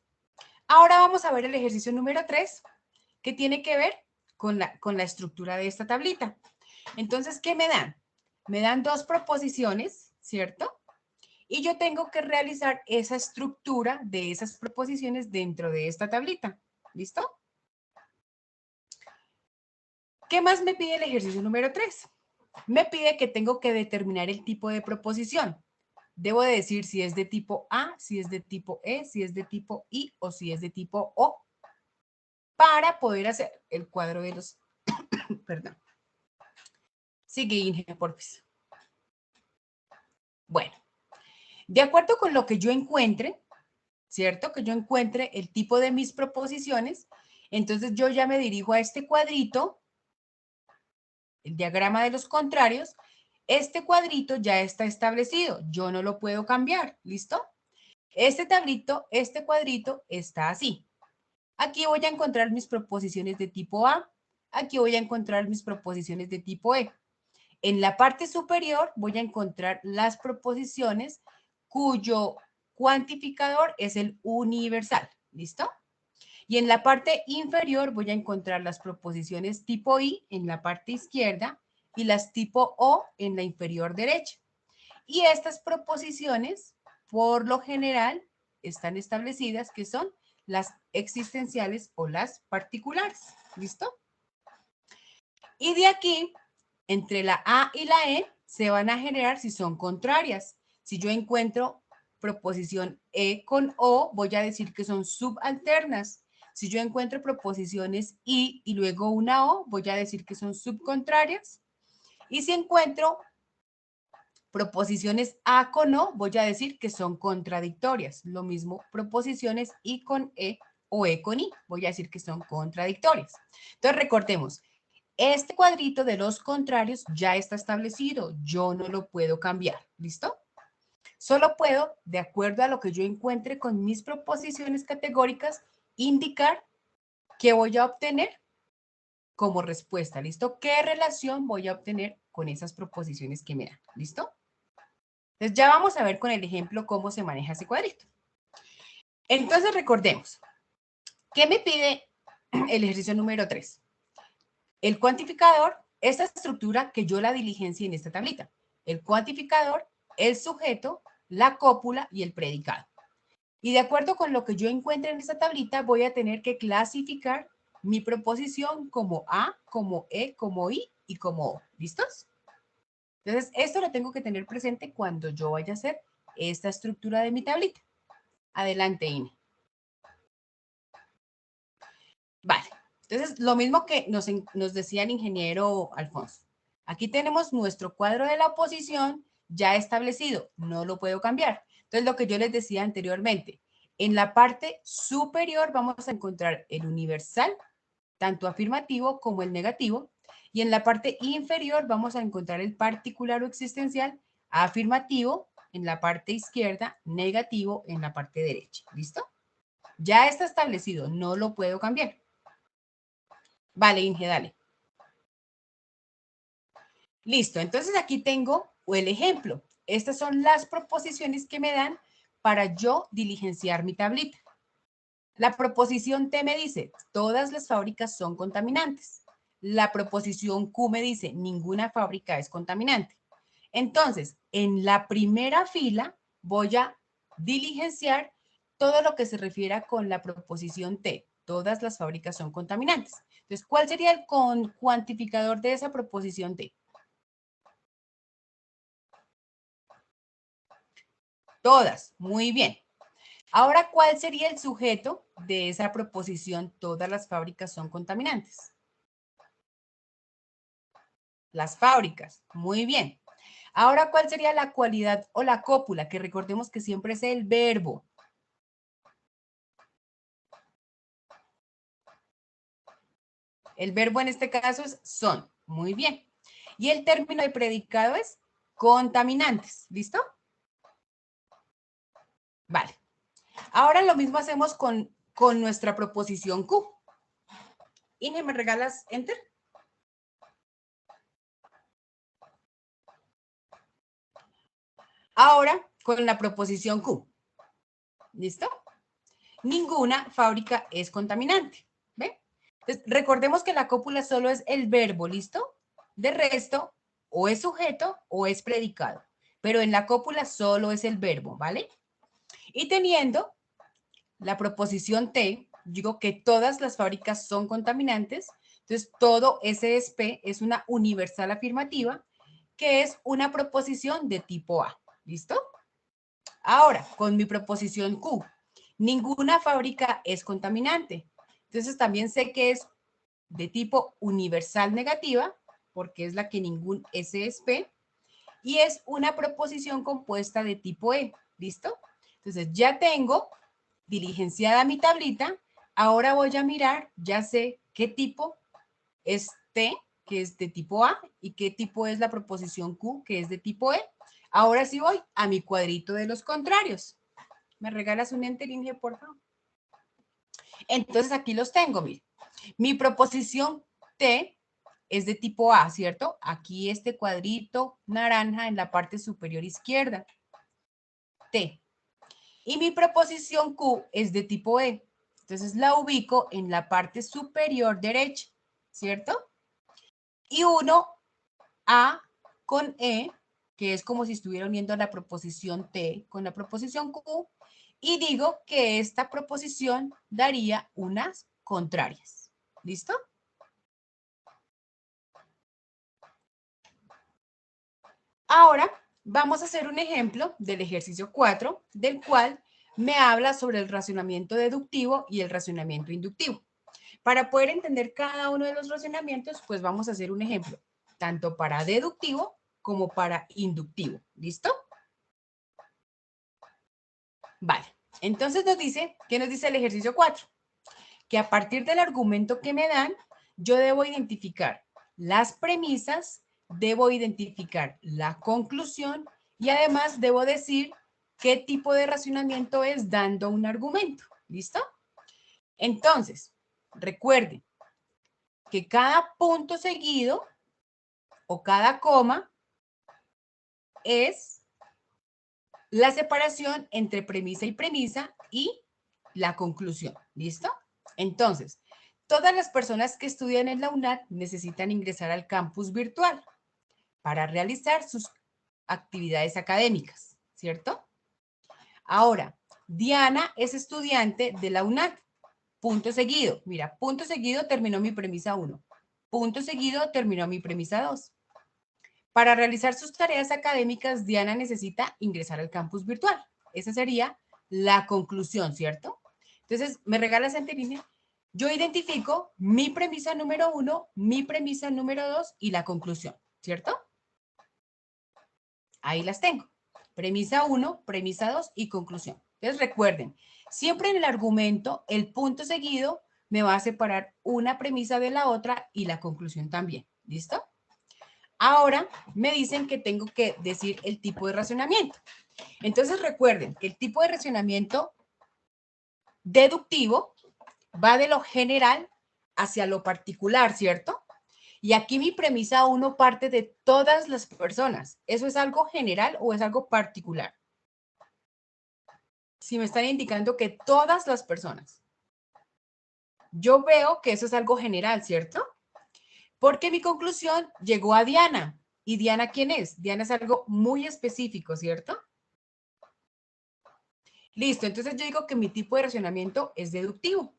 Ahora vamos a ver el ejercicio número 3, que tiene que ver con la estructura de esta tablita. Entonces, ¿qué me dan? Me dan 2 proposiciones, ¿cierto? Y yo tengo que realizar esa estructura de esas proposiciones dentro de esta tablita. ¿Listo? ¿Qué más me pide el ejercicio número 3? Me pide que tengo que determinar el tipo de proposición. Debo de decir si es de tipo A, si es de tipo E, si es de tipo I o si es de tipo O, para poder hacer el cuadro de los... Perdón. Sigue, Inge, por favor. Bueno, de acuerdo con lo que yo encuentre, ¿cierto? Que yo encuentre el tipo de mis proposiciones, entonces yo ya me dirijo a este cuadrito, el diagrama de los contrarios. Este cuadrito ya está establecido, yo no lo puedo cambiar, ¿listo? Este cuadrito está así. Aquí voy a encontrar mis proposiciones de tipo A, aquí voy a encontrar mis proposiciones de tipo E. En la parte superior voy a encontrar las proposiciones cuyo cuantificador es el universal. ¿Listo? Y en la parte inferior voy a encontrar las proposiciones tipo I en la parte izquierda y las tipo O en la inferior derecha. Y estas proposiciones, por lo general, están establecidas que son las existenciales o las particulares. ¿Listo? Y de aquí, entre la A y la E, se van a generar si son contrarias. Si yo encuentro proposición E con O, voy a decir que son subalternas. Si yo encuentro proposiciones I y luego una O, voy a decir que son subcontrarias. Y si encuentro proposiciones A con O, voy a decir que son contradictorias. Lo mismo, proposiciones I con E o E con I, voy a decir que son contradictorias. Entonces, recordemos, este cuadrito de los contrarios ya está establecido. Yo no lo puedo cambiar. ¿Listo? Solo puedo, de acuerdo a lo que yo encuentre con mis proposiciones categóricas, indicar qué voy a obtener como respuesta. ¿Listo? ¿Qué relación voy a obtener con esas proposiciones que me dan? ¿Listo? Entonces ya vamos a ver con el ejemplo cómo se maneja ese cuadrito. Entonces recordemos, ¿qué me pide el ejercicio número 3? El cuantificador, esta estructura que yo la diligencié en esta tablita. El cuantificador, el sujeto, la cópula y el predicado. Y de acuerdo con lo que yo encuentre en esta tablita, voy a tener que clasificar mi proposición como A, como E, como I y como O. ¿Listos? Entonces, esto lo tengo que tener presente cuando yo vaya a hacer esta estructura de mi tablita. Adelante, Ine. Vale. Entonces, lo mismo que nos decía el ingeniero Alfonso. Aquí tenemos nuestro cuadro de la oposición ya establecido. No lo puedo cambiar. Entonces, lo que yo les decía anteriormente. En la parte superior vamos a encontrar el universal, tanto afirmativo como el negativo. Y en la parte inferior vamos a encontrar el particular o existencial, afirmativo en la parte izquierda, negativo en la parte derecha. ¿Listo? Ya está establecido, no lo puedo cambiar. Vale, Inge, dale. Listo, entonces aquí tengo el ejemplo. Estas son las proposiciones que me dan para yo diligenciar mi tablita. La proposición T me dice, todas las fábricas son contaminantes. La proposición Q me dice, ninguna fábrica es contaminante. Entonces, en la primera fila voy a diligenciar todo lo que se refiera con la proposición T. Todas las fábricas son contaminantes. Entonces, ¿cuál sería el cuantificador de esa proposición T? Todas. Muy bien. Ahora, ¿cuál sería el sujeto de esa proposición? Todas las fábricas son contaminantes. Las fábricas. Muy bien. Ahora, ¿cuál sería la cualidad o la cópula? Que recordemos que siempre es el verbo. El verbo en este caso es son. Muy bien. Y el término de predicado es contaminantes. ¿Listo? Vale. Ahora lo mismo hacemos con nuestra proposición Q. Inge, ¿me regalas enter? Ahora con la proposición Q. ¿Listo? Ninguna fábrica es contaminante. ¿Ven? Entonces, recordemos que la cópula solo es el verbo, ¿listo? De resto, o es sujeto o es predicado. Pero en la cópula solo es el verbo, ¿vale? Y teniendo la proposición T, digo que todas las fábricas son contaminantes, entonces todo SSP es una universal afirmativa, que es una proposición de tipo A. ¿Listo? Ahora, con mi proposición Q, ninguna fábrica es contaminante. Entonces también sé que es de tipo universal negativa, porque es la que ningún SSP, y es una proposición compuesta de tipo E. ¿Listo? Entonces ya tengo diligenciada mi tablita. Ahora voy a mirar, ya sé qué tipo es T, que es de tipo A, y qué tipo es la proposición Q, que es de tipo E. Ahora sí voy a mi cuadrito de los contrarios. ¿Me regalas un enter, Inge, por favor? Entonces aquí los tengo, miren. Mi proposición T es de tipo A, ¿cierto? Aquí este cuadrito naranja en la parte superior izquierda. T. Y mi proposición Q es de tipo E. Entonces la ubico en la parte superior derecha, ¿cierto? Y uno A con E, que es como si estuviera uniendo la proposición T con la proposición Q, y digo que esta proposición daría unas contrarias. ¿Listo? Ahora vamos a hacer un ejemplo del ejercicio 4, del cual me habla sobre el razonamiento deductivo y el razonamiento inductivo. Para poder entender cada uno de los razonamientos, pues vamos a hacer un ejemplo, tanto para deductivo como para inductivo. ¿Listo? Vale. Entonces nos dice, ¿qué nos dice el ejercicio 4? Que a partir del argumento que me dan, yo debo identificar las premisas, debo identificar la conclusión y además debo decir qué tipo de razonamiento es dando un argumento. ¿Listo? Entonces, recuerden que cada punto seguido o cada coma es la separación entre premisa y la conclusión. ¿Listo? Entonces, todas las personas que estudian en la UNAD necesitan ingresar al campus virtual para realizar sus actividades académicas, ¿cierto? Ahora, Diana es estudiante de la UNAD. Punto seguido. Mira, punto seguido terminó mi premisa 1. Punto seguido terminó mi premisa 2. Para realizar sus tareas académicas, Diana necesita ingresar al campus virtual. Esa sería la conclusión, ¿cierto? Entonces, ¿me regalas Angelina? Yo identifico mi premisa número 1, mi premisa número 2 y la conclusión, ¿cierto? Ahí las tengo. Premisa 1, premisa 2 y conclusión. Entonces, recuerden, siempre en el argumento, el punto seguido me va a separar una premisa de la otra y la conclusión también. ¿Listo? Ahora me dicen que tengo que decir el tipo de razonamiento. Entonces recuerden que el tipo de razonamiento deductivo va de lo general hacia lo particular, ¿cierto? Y aquí mi premisa 1 parte de todas las personas. ¿Eso es algo general o es algo particular? Si me están indicando que todas las personas. Yo veo que eso es algo general, ¿cierto? Porque mi conclusión llegó a Diana. ¿Y Diana quién es? Diana es algo muy específico, ¿cierto? Listo, entonces yo digo que mi tipo de razonamiento es deductivo.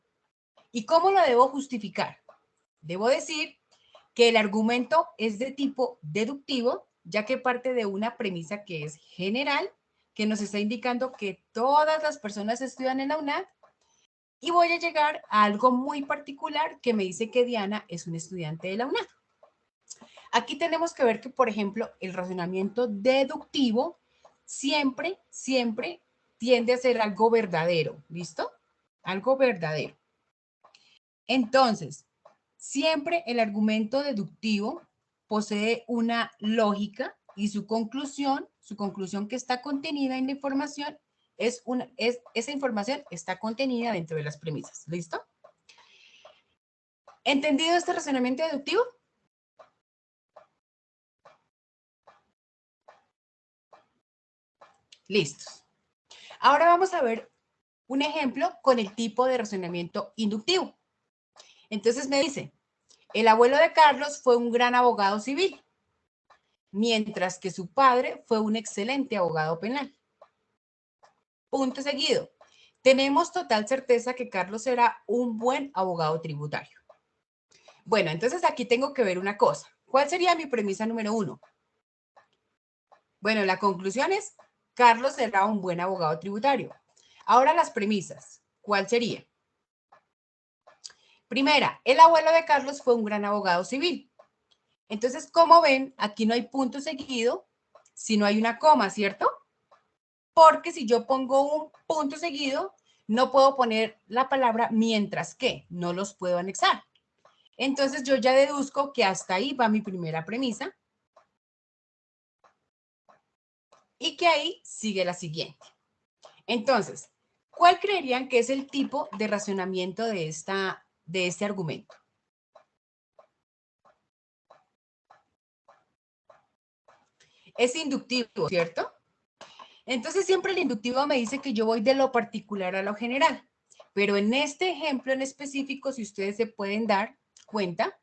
¿Y cómo lo debo justificar? Debo decir que el argumento es de tipo deductivo, ya que parte de una premisa que es general, que nos está indicando que todas las personas estudian en la UNAD, y voy a llegar a algo muy particular que me dice que Diana es un estudiante de la UNAD. Aquí tenemos que ver que, por ejemplo, el razonamiento deductivo siempre tiende a ser algo verdadero, ¿listo? Algo verdadero. Entonces, siempre el argumento deductivo posee una lógica y su conclusión que está contenida en la información, esa información está contenida dentro de las premisas, ¿listo? ¿Entendido este razonamiento deductivo? Listos. Ahora vamos a ver un ejemplo con el tipo de razonamiento inductivo. Entonces me dice, el abuelo de Carlos fue un gran abogado civil, mientras que su padre fue un excelente abogado penal. Punto seguido. Tenemos total certeza que Carlos será un buen abogado tributario. Bueno, entonces aquí tengo que ver una cosa. ¿Cuál sería mi premisa número 1? Bueno, la conclusión es, Carlos será un buen abogado tributario. Ahora las premisas. ¿Cuál sería? Primera, el abuelo de Carlos fue un gran abogado civil. Entonces, como ven, aquí no hay punto seguido, sino hay una coma, ¿cierto? Porque si yo pongo un punto seguido, no puedo poner la palabra mientras que, no los puedo anexar. Entonces, yo ya deduzco que hasta ahí va mi primera premisa y que ahí sigue la siguiente. Entonces, ¿cuál creerían que es el tipo de razonamiento de este argumento? es inductivo, ¿cierto? Entonces siempre el inductivo me dice que yo voy de lo particular a lo general. Pero en este ejemplo en específico, si ustedes se pueden dar cuenta,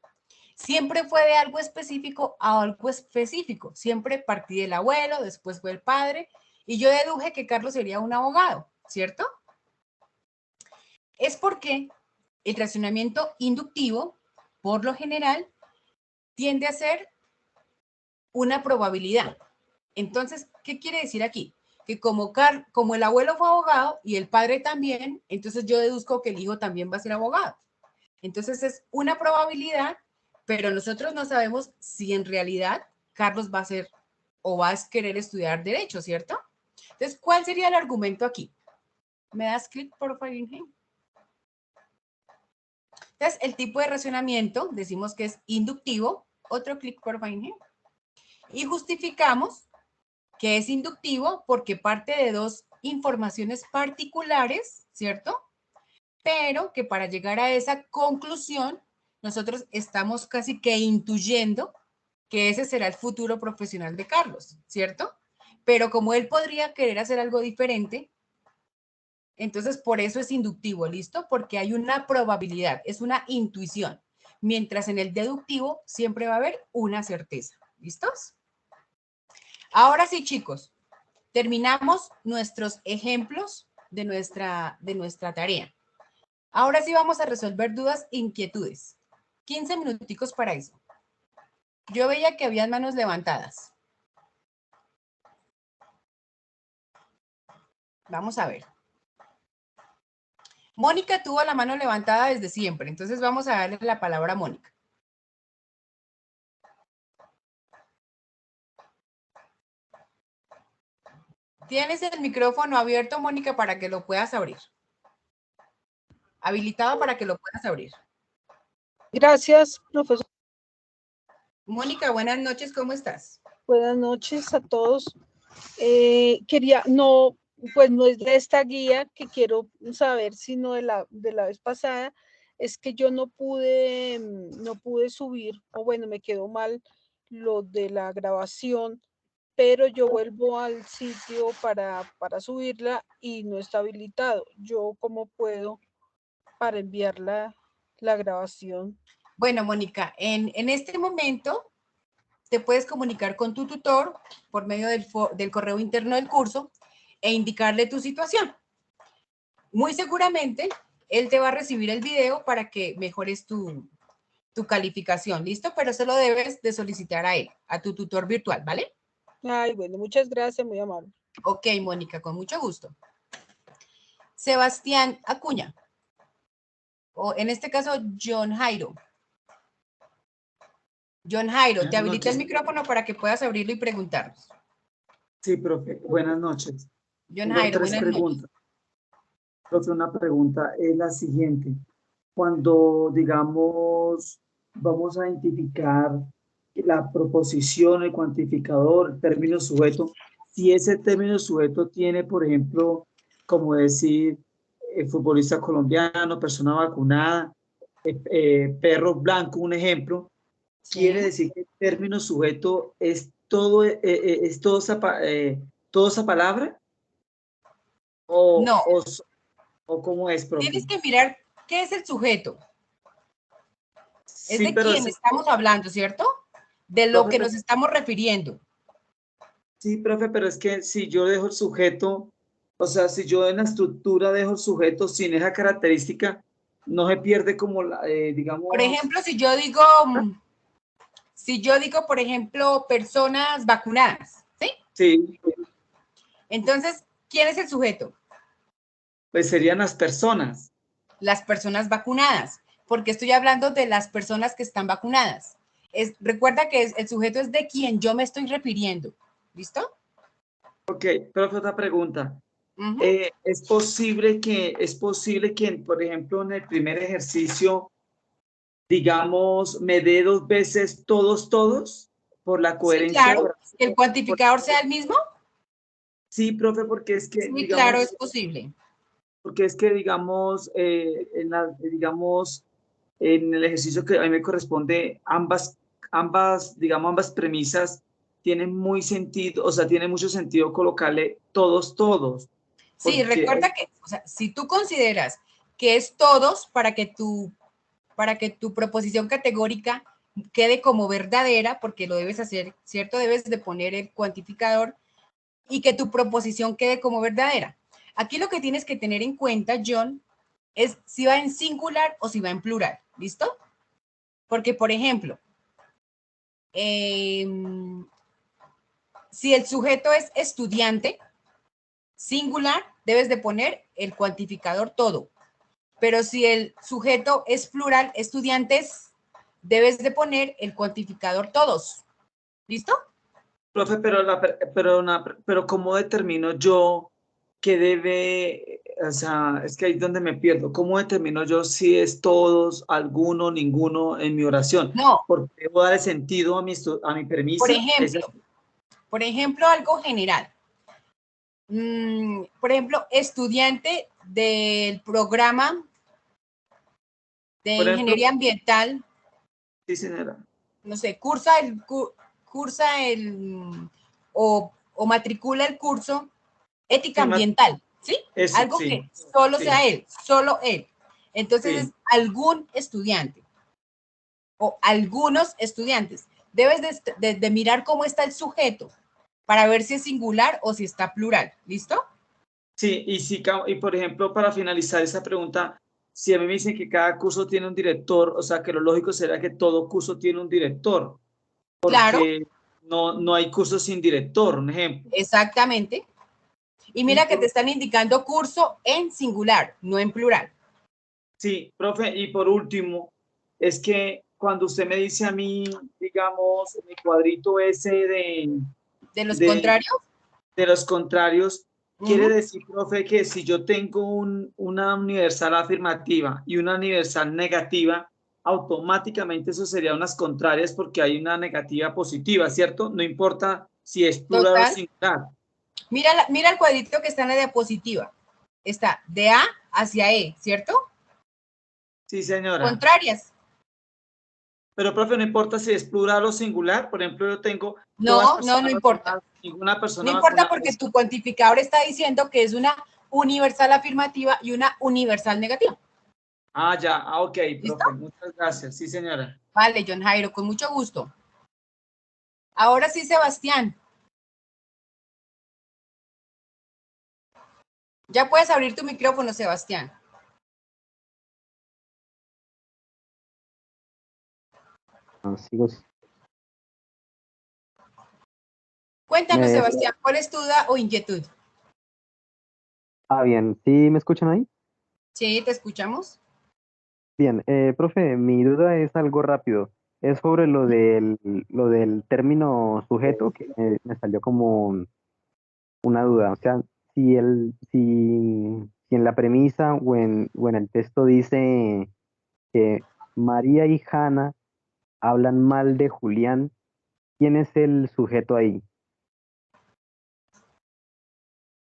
siempre fue de algo específico a algo específico. Siempre partí del abuelo, después fue el padre, y yo deduje que Carlos sería un abogado, ¿cierto? Es porque el razonamiento inductivo, por lo general, tiende a ser una probabilidad. Entonces, ¿qué quiere decir aquí? Que como el abuelo fue abogado y el padre también, entonces yo deduzco que el hijo también va a ser abogado. Entonces es una probabilidad, pero nosotros no sabemos si en realidad Carlos va a ser o va a querer estudiar derecho, ¿cierto? Entonces, ¿cuál sería el argumento aquí? ¿Me das clic, por favor, Inge? Entonces, el tipo de razonamiento, decimos que es inductivo. Otro clic, por favor, Inge. Y justificamos que es inductivo porque parte de dos informaciones particulares, ¿cierto? Pero que para llegar a esa conclusión, nosotros estamos casi que intuyendo que ese será el futuro profesional de Carlos, ¿cierto? Pero como él podría querer hacer algo diferente, entonces por eso es inductivo, ¿listo? Porque hay una probabilidad, es una intuición. Mientras en el deductivo siempre va a haber una certeza, ¿listos? Ahora sí, chicos, terminamos nuestros ejemplos de nuestra tarea. Ahora sí vamos a resolver dudas e inquietudes. 15 minuticos para eso. Yo veía que habían manos levantadas. Vamos a ver. Mónica tuvo la mano levantada desde siempre, entonces vamos a darle la palabra a Mónica. Tienes el micrófono abierto, Mónica, para que lo puedas abrir. Habilitado para que lo puedas abrir. Gracias, profesor. Mónica, buenas noches, ¿cómo estás? Buenas noches a todos. Pues no es de esta guía que quiero saber, sino de la vez pasada, es que yo no pude subir, o bueno, me quedó mal lo de la grabación, pero yo vuelvo al sitio para subirla y no está habilitado. ¿Yo cómo puedo para enviar la grabación? Bueno, Mónica, en este momento te puedes comunicar con tu tutor por medio del correo interno del curso e indicarle tu situación. Muy seguramente él te va a recibir el video para que mejores tu calificación, ¿listo? Pero eso lo debes de solicitar a él, a tu tutor virtual, ¿vale? Ay, bueno, muchas gracias, muy amable. Ok, Mónica, con mucho gusto. Sebastián Acuña, o en este caso, John Jairo. John Jairo, te habilita el micrófono para que puedas abrirlo y preguntarnos. Sí, profe, buenas noches. John Jairo, buenas noches. Profe, una pregunta es la siguiente. Cuando, digamos, vamos a identificar la proposición, el cuantificador, el término sujeto, si ese término sujeto tiene, por ejemplo, como decir, futbolista colombiano, persona vacunada, perro blanco, un ejemplo, quiere decir que el término sujeto es toda esa palabra, o, no. o cómo es, profe. Tienes que mirar qué es el sujeto. Sí, es de quién estamos hablando, ¿cierto? De lo que nos estamos refiriendo. Sí, profe, pero es que si yo dejo el sujeto, o sea, si yo en la estructura dejo el sujeto sin esa característica, no se pierde como, digamos... Por ejemplo, si yo digo, por ejemplo, personas vacunadas, ¿sí? Sí. Entonces, ¿quién es el sujeto? Pues serían las personas. Las personas vacunadas, porque estoy hablando de las personas que están vacunadas. Recuerda que el sujeto es de quien yo me estoy refiriendo. ¿Listo? Ok, profe, otra pregunta. ¿Es posible que, por ejemplo, en el primer ejercicio, digamos, me dé 2 veces todos, por la coherencia? Sí, claro. ¿Que el cuantificador sea el mismo? Sí, profe, porque es que... Sí, digamos, claro, es posible. Porque es que, digamos, en el ejercicio que a mí me corresponde, ambas premisas tiene muy sentido, o sea, tiene mucho sentido colocarle todos, todos. Sí, Porque recuerda que, o sea, si tú consideras que es todos para que tu proposición categórica quede como verdadera, porque lo debes hacer, ¿cierto? Debes de poner el cuantificador y que tu proposición quede como verdadera. Aquí lo que tienes que tener en cuenta, John, es si va en singular o si va en plural, ¿listo? Porque, por ejemplo, si el sujeto es estudiante, singular, debes de poner el cuantificador todo. Pero si el sujeto es plural, estudiantes, debes de poner el cuantificador todos. ¿Listo? profe, pero ¿cómo determino yo que debe, o sea, es que ahí es donde me pierdo? ¿Cómo determino yo si es todos, alguno, ninguno en mi oración? No, Porque debo dar sentido a mi por premisa. ejemplo, algo general. Por ejemplo, estudiante del programa de Por ejemplo, ingeniería ambiental, sí, señora. no sé, cursa o matricula el curso ética Sí, ambiental, ¿sí? eso, Algo sí, que solo sí, sea él, solo él. Entonces es sí. algún estudiante o algunos estudiantes. Debes de mirar cómo está el sujeto para ver si es singular o si está plural. ¿Listo? Sí, y por ejemplo, para finalizar esa pregunta, si a mí me dicen que cada curso tiene un director, o sea, que lo lógico será que todo curso tiene un director, Claro, porque no hay cursos sin director, un ejemplo. exactamente. Y Y mira que te por, están indicando curso en singular, no en plural. sí, profe, y por último, es que cuando usted me dice a mí, digamos, en el cuadrito ese De los de, contrarios, de los contrarios, quiere ujú, decir, profe, que si yo tengo una universal afirmativa y una universal negativa, automáticamente eso sería unas contrarias porque hay una negativa positiva, ¿cierto? No importa si es plural o total. singular. Mira, mira el cuadrito que está en la diapositiva. Está de A hacia E, ¿cierto? Sí, señora. Contrarias. Pero, profe, no importa si es plural o singular. Por ejemplo, yo tengo todas No, no, no personas importa. vacunadas, ninguna No persona importa vacunada. porque tu cuantificador está diciendo que es una universal afirmativa y una universal negativa. Ah, ya. Ah, ok, ¿Listo? profe. Muchas gracias. Sí, señora. Vale, John Jairo, con mucho gusto. Ahora sí, Sebastián. Ya puedes abrir tu micrófono, Sebastián. Sigo. Cuéntanos, Me, Sebastián, ¿cuál es tu duda o inquietud? bien, ¿sí me escuchan ahí? Sí, te escuchamos. Bien, profe, mi duda es algo rápido. Es sobre lo del término sujeto, que me salió como una duda. O sea, si en la premisa o en el texto dice que María y Hannah hablan mal de Julián, ¿quién es el sujeto ahí?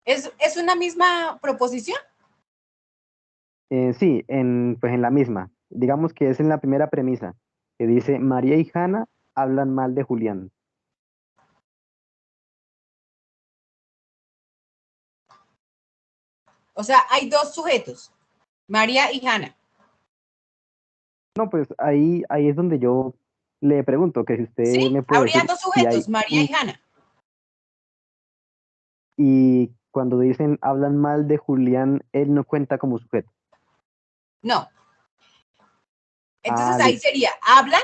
¿Es una misma proposición? Sí, pues en la misma. Digamos que es en la primera premisa, que dice María y Hannah hablan mal de Julián. O sea, hay dos sujetos, María y Hannah. No, pues ahí es donde yo le pregunto que si ¿Sí? usted me puede Habrían decir dos si hay sujetos, María y Hannah. y cuando dicen hablan mal de Julián, él no cuenta como sujeto. No. Ah, Entonces ahí listo. sería, hablan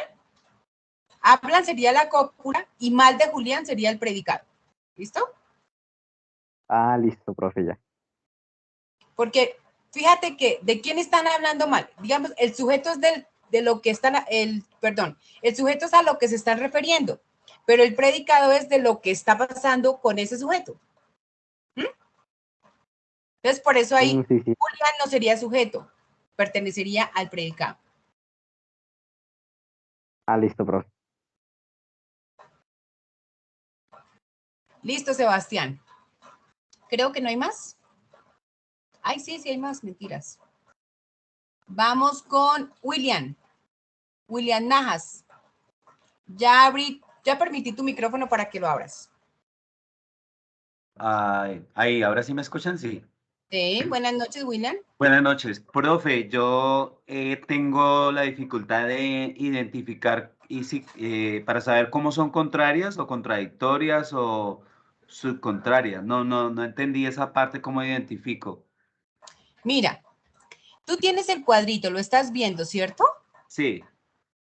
sería la cópula y mal de Julián sería el predicado. ¿Listo? Ah, listo, profe, ya. Porque fíjate que de quién están hablando mal. Digamos, el sujeto es de lo que están, el sujeto es a lo que se están refiriendo, pero el predicado es de lo que está pasando con ese sujeto. Entonces, por eso ahí Sí, sí. Julián no sería sujeto, pertenecería al predicado. Ah, listo, profe. Listo, Sebastián. Creo que no hay más. Ay, sí, sí hay más, mentiras. Vamos con William. William Najas. Ya abrí Ya permití tu micrófono para que lo abras. Ahí, ¿ahora sí me escuchan? Sí. Sí, buenas noches, William. Buenas noches. Profe, yo tengo la dificultad de identificar para saber cómo son contrarias o contradictorias o subcontrarias. No entendí esa parte, cómo identifico. Mira, tú tienes el cuadrito, lo estás viendo, ¿cierto? Sí,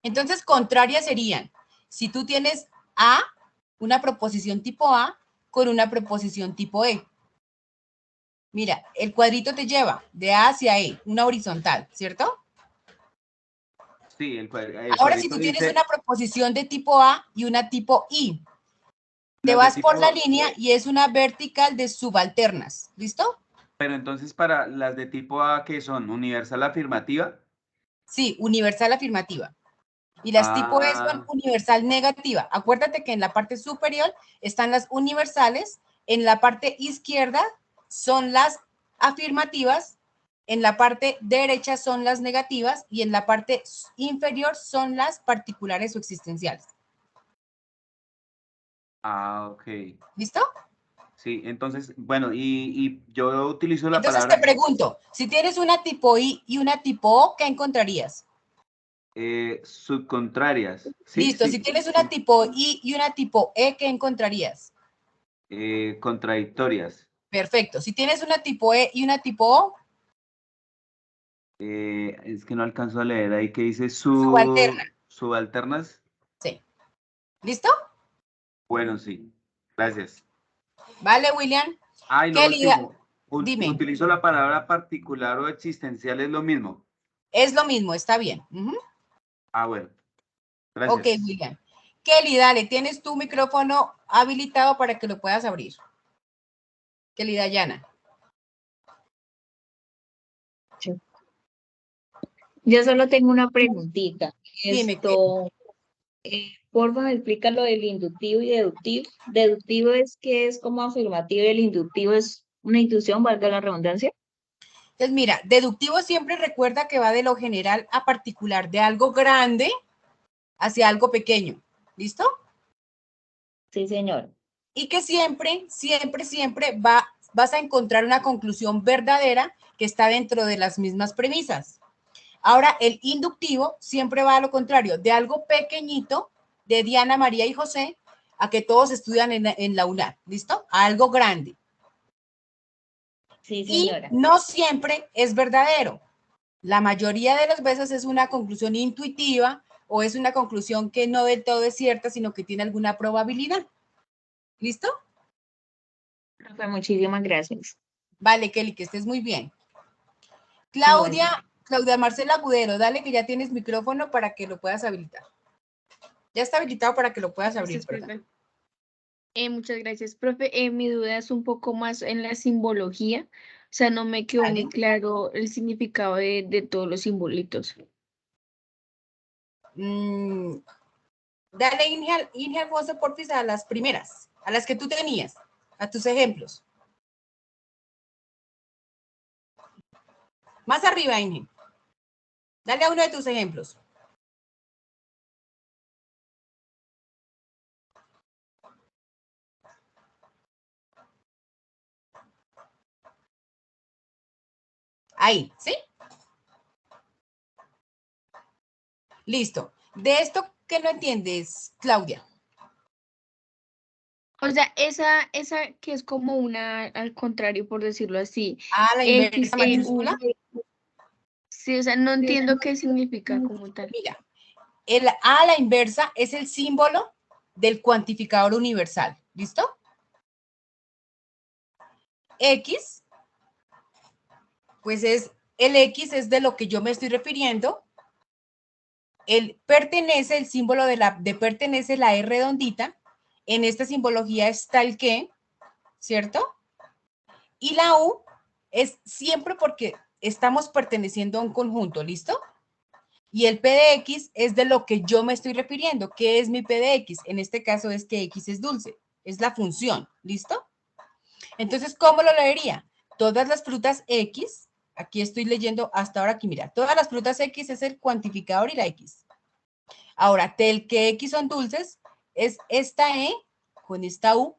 Entonces, contrarias serían, si tú tienes A, una proposición tipo A, con una proposición tipo E. Mira, el cuadrito te lleva de A hacia E, una horizontal, ¿cierto? sí, el Ahora, si cuadrito tú tienes dice una proposición de tipo A y una tipo I, te las de vas por tipo, la línea y es una vertical de subalternas, ¿listo? pero entonces para las de tipo A, ¿qué son? ¿Universal afirmativa? Sí, universal afirmativa. Y las tipo E son Ah, universal negativa. Acuérdate que en la parte superior están las universales, en la parte izquierda son las afirmativas, en la parte derecha son las negativas y en la parte inferior son las particulares o existenciales. ok. ¿Listo? Sí, entonces, bueno, y yo utilizo la Entonces te palabra pregunto, si tienes una tipo I y una tipo O, ¿qué encontrarías? subcontrarias. Sí, Listo, sí, si tienes una sí. tipo I y una tipo E, ¿qué encontrarías? Contradictorias. Perfecto. Si tienes una tipo E y una tipo O, Es que no alcanzo a leer ahí que dice subalterna. subalternas. Sí. ¿Listo? Bueno, sí. Gracias. Vale, William. Ah, y lo Kelly, último. dime. Utilizo la palabra particular o existencial, es lo mismo. Es lo mismo, está bien. Ujú. Ah, bueno. Ok, Gracias. William. Kelly, dale, tienes tu micrófono habilitado para que lo puedas abrir. Kelly Dayana. Yo solo tengo una preguntita. Dime, Porfa, me explica lo del inductivo y deductivo. Deductivo es que es como afirmativo y el inductivo es una inducción, valga la redundancia. Entonces, mira, deductivo siempre recuerda que va de lo general a particular, de algo grande hacia algo pequeño. ¿Listo? Sí, señor. Y que siempre vas a encontrar una conclusión verdadera que está dentro de las mismas premisas. Ahora, el inductivo siempre va a lo contrario, de algo pequeñito, de Diana, María y José, a que todos estudian en la UNAM, ¿listo? A algo grande. Sí, Y señora. no siempre es verdadero. La mayoría de las veces es una conclusión intuitiva o es una conclusión que no del todo es cierta, sino que tiene alguna probabilidad. ¿Listo? Profe, muchísimas gracias. Vale, Kelly, que estés muy bien. Igual. Claudia Marcela Agudero, dale que ya tienes micrófono para que lo puedas habilitar. Ya está habilitado para que lo puedas abrir, Gracias, perdón. profe. Muchas gracias, profe. Mi duda es un poco más en la simbología. O sea, no me quedó muy Vale. claro el significado de todos los simbolitos. Dale, Inge Alfonso, porfis, a las primeras, a las que tú tenías, a tus ejemplos. Más arriba, Inge. Dale a uno de tus ejemplos. Ahí, ¿sí? Listo. De esto, ¿qué no entiendes, Claudia? O sea, esa que es como una, al contrario, por decirlo así. A la X, inversa E, mayúscula. V. Sí, o sea, no entiendo qué significa como tal. Mira, el A a la inversa es el símbolo del cuantificador universal. ¿Listo? X, pues el X es de lo que yo me estoy refiriendo. El pertenece, el símbolo de pertenece, la E redondita. En esta simbología está el que, ¿cierto? Y la U es siempre porque estamos perteneciendo a un conjunto, ¿listo? Y el P de X es de lo que yo me estoy refiriendo. ¿Qué es mi P de X? En este caso es que X es dulce. Es la función, ¿listo? Entonces, ¿cómo lo leería? Todas las frutas X, aquí estoy leyendo hasta ahora aquí, mira, todas las frutas X es el cuantificador y la X. Ahora, del que X son dulces, es esta E con esta U.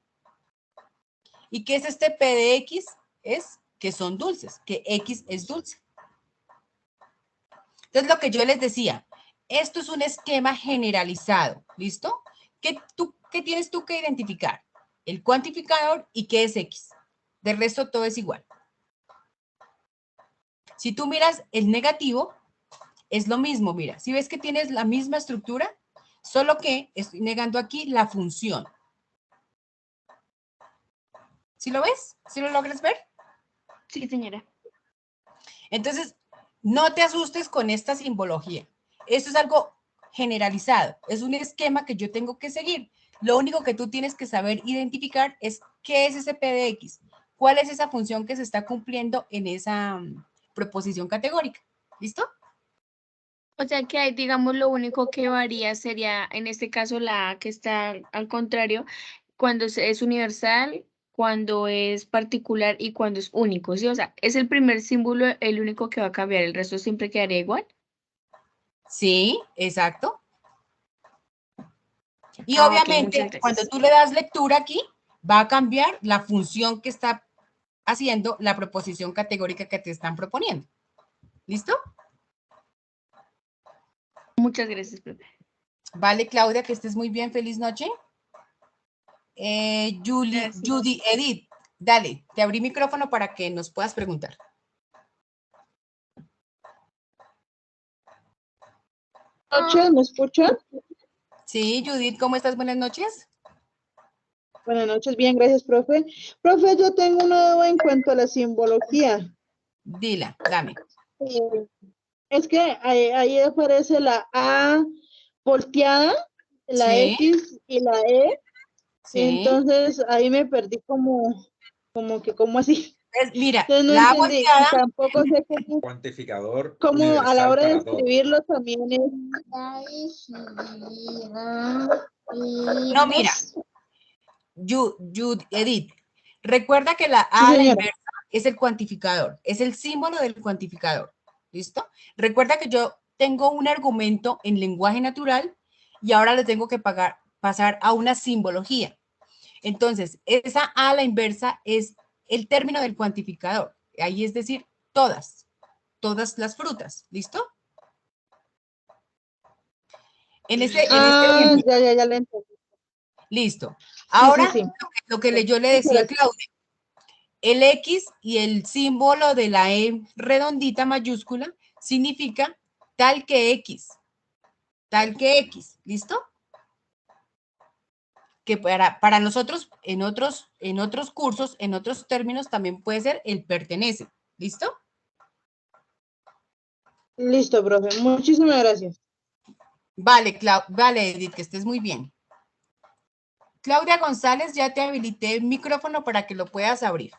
¿Y qué es este P de X? Es que son dulces, que X es dulce. Entonces, lo que yo les decía, esto es un esquema generalizado, ¿listo? ¿Qué tienes tú que identificar? El cuantificador y qué es X. Del resto todo es igual. Si tú miras el negativo, es lo mismo, mira. Si ves que tienes la misma estructura, solo que estoy negando aquí la función. ¿Sí lo ves? ¿Sí lo logras ver? Sí, señora. Entonces, no te asustes con esta simbología. Esto es algo generalizado. Es un esquema que yo tengo que seguir. Lo único que tú tienes que saber identificar es qué es ese P de X. ¿Cuál es esa función que se está cumpliendo en esa proposición categórica? ¿Listo? O sea que hay, digamos, lo único que varía sería, en este caso, la A que está al contrario, cuando es universal, cuando es particular y cuando es único, ¿sí? O sea, es el primer símbolo el único que va a cambiar, el resto siempre quedaría igual. Sí, exacto. Y Ah, ok, obviamente, muchas cuando gracias. tú le das lectura aquí, va a cambiar la función que está haciendo la proposición categórica que te están proponiendo. ¿Listo? Muchas gracias, profe. Vale, Claudia, que estés muy bien. Feliz noche. Gracias. Judy, Edith, dale, te abrí micrófono para que nos puedas preguntar. Noches, ¿me escuchan? Sí, Judith, ¿cómo estás? Buenas noches. Buenas noches, bien, gracias, profe. Profe, yo tengo una duda en cuanto a la simbología. Dila, dame. Es que ahí aparece la A volteada, la Sí, X y la E. sí. Entonces ahí me perdí como así. Mira, Entonces no la entendí y volteada, tampoco sé Cuantificador cómo a la universal hora de para todo. escribirlo también es. no, mira, Edith, recuerda que la Sí, A a la señora. inversa es el cuantificador, es el símbolo del cuantificador. ¿Listo? Recuerda que yo tengo un argumento en lenguaje natural y ahora le tengo que pasar a una simbología. Entonces, esa A a la inversa es el término del cuantificador. Ahí es decir, todas las frutas. ¿Listo? En este ejemplo. Ya le entendí. Listo. Sí, Ahora, sí. lo que yo le decía a Claudia, el X y el símbolo de la E redondita mayúscula significa tal que X. Tal que X. ¿Listo? Que para nosotros en otros cursos, en otros términos, también puede ser el pertenece. ¿Listo? Listo, profe. Muchísimas gracias. Vale, vale, Edith, que estés muy bien. Claudia González, ya te habilité el micrófono para que lo puedas abrir.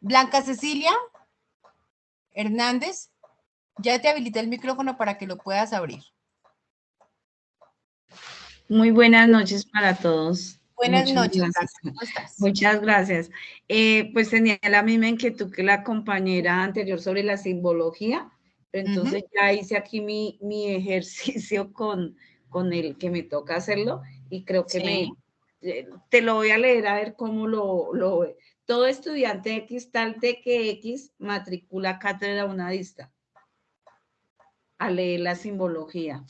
Blanca Cecilia Hernández, ya te habilité el micrófono para que lo puedas abrir. Muy buenas noches para todos. Buenas Muchas noches, gracias. Blanca, ¿cómo estás? Muchas gracias. Pues tenía la misma inquietud que la compañera anterior sobre la simbología, pero entonces ya hice aquí mi ejercicio con el que me toca hacerlo y creo que te lo voy a leer a ver cómo lo ve. Todo estudiante X tal de que X matricula cátedra unadista. A leer la simbología.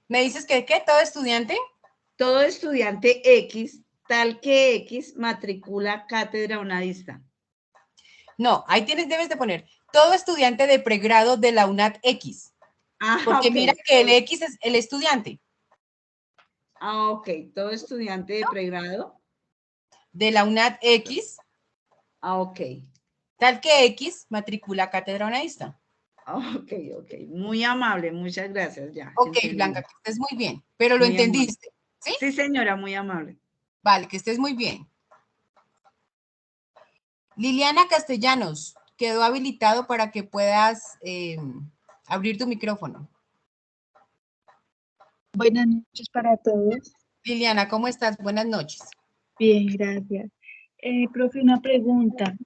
¿Me dices que qué? ¿Todo estudiante? Todo estudiante X, tal que X, matricula cátedra unadista. No, ahí debes de poner todo estudiante de pregrado de la UNAD X. Porque Okay. mira que el X es el estudiante. Ok. Todo estudiante de pregrado. De la UNAD X. Ok. Tal que X, matricula cátedra unadista. Ok. Muy amable, muchas gracias. Ya. Ok, entendí. Blanca, que estés muy bien. Pero lo Muy entendiste, amable. ¿Sí? Sí, señora, muy amable. Vale, que estés muy bien. Liliana Castellanos, quedó habilitado para que puedas abrir tu micrófono. Buenas noches para todos. Liliana, ¿cómo estás? Buenas noches. Bien, gracias. Profe, una pregunta.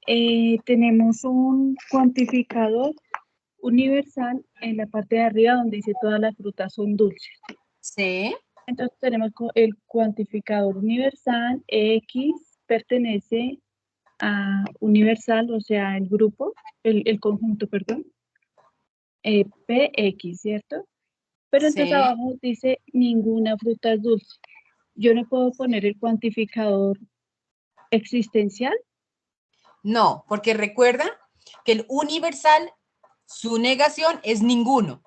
tenemos un cuantificador universal en la parte de arriba donde dice todas las frutas son dulces. Sí. Entonces tenemos el cuantificador universal, X pertenece a universal, o sea, el grupo, el conjunto, perdón, PX, ¿cierto? Pero entonces Sí. abajo dice ninguna fruta es dulce. Yo no puedo poner el cuantificador existencial. No, porque recuerda que el universal, su negación es ninguno.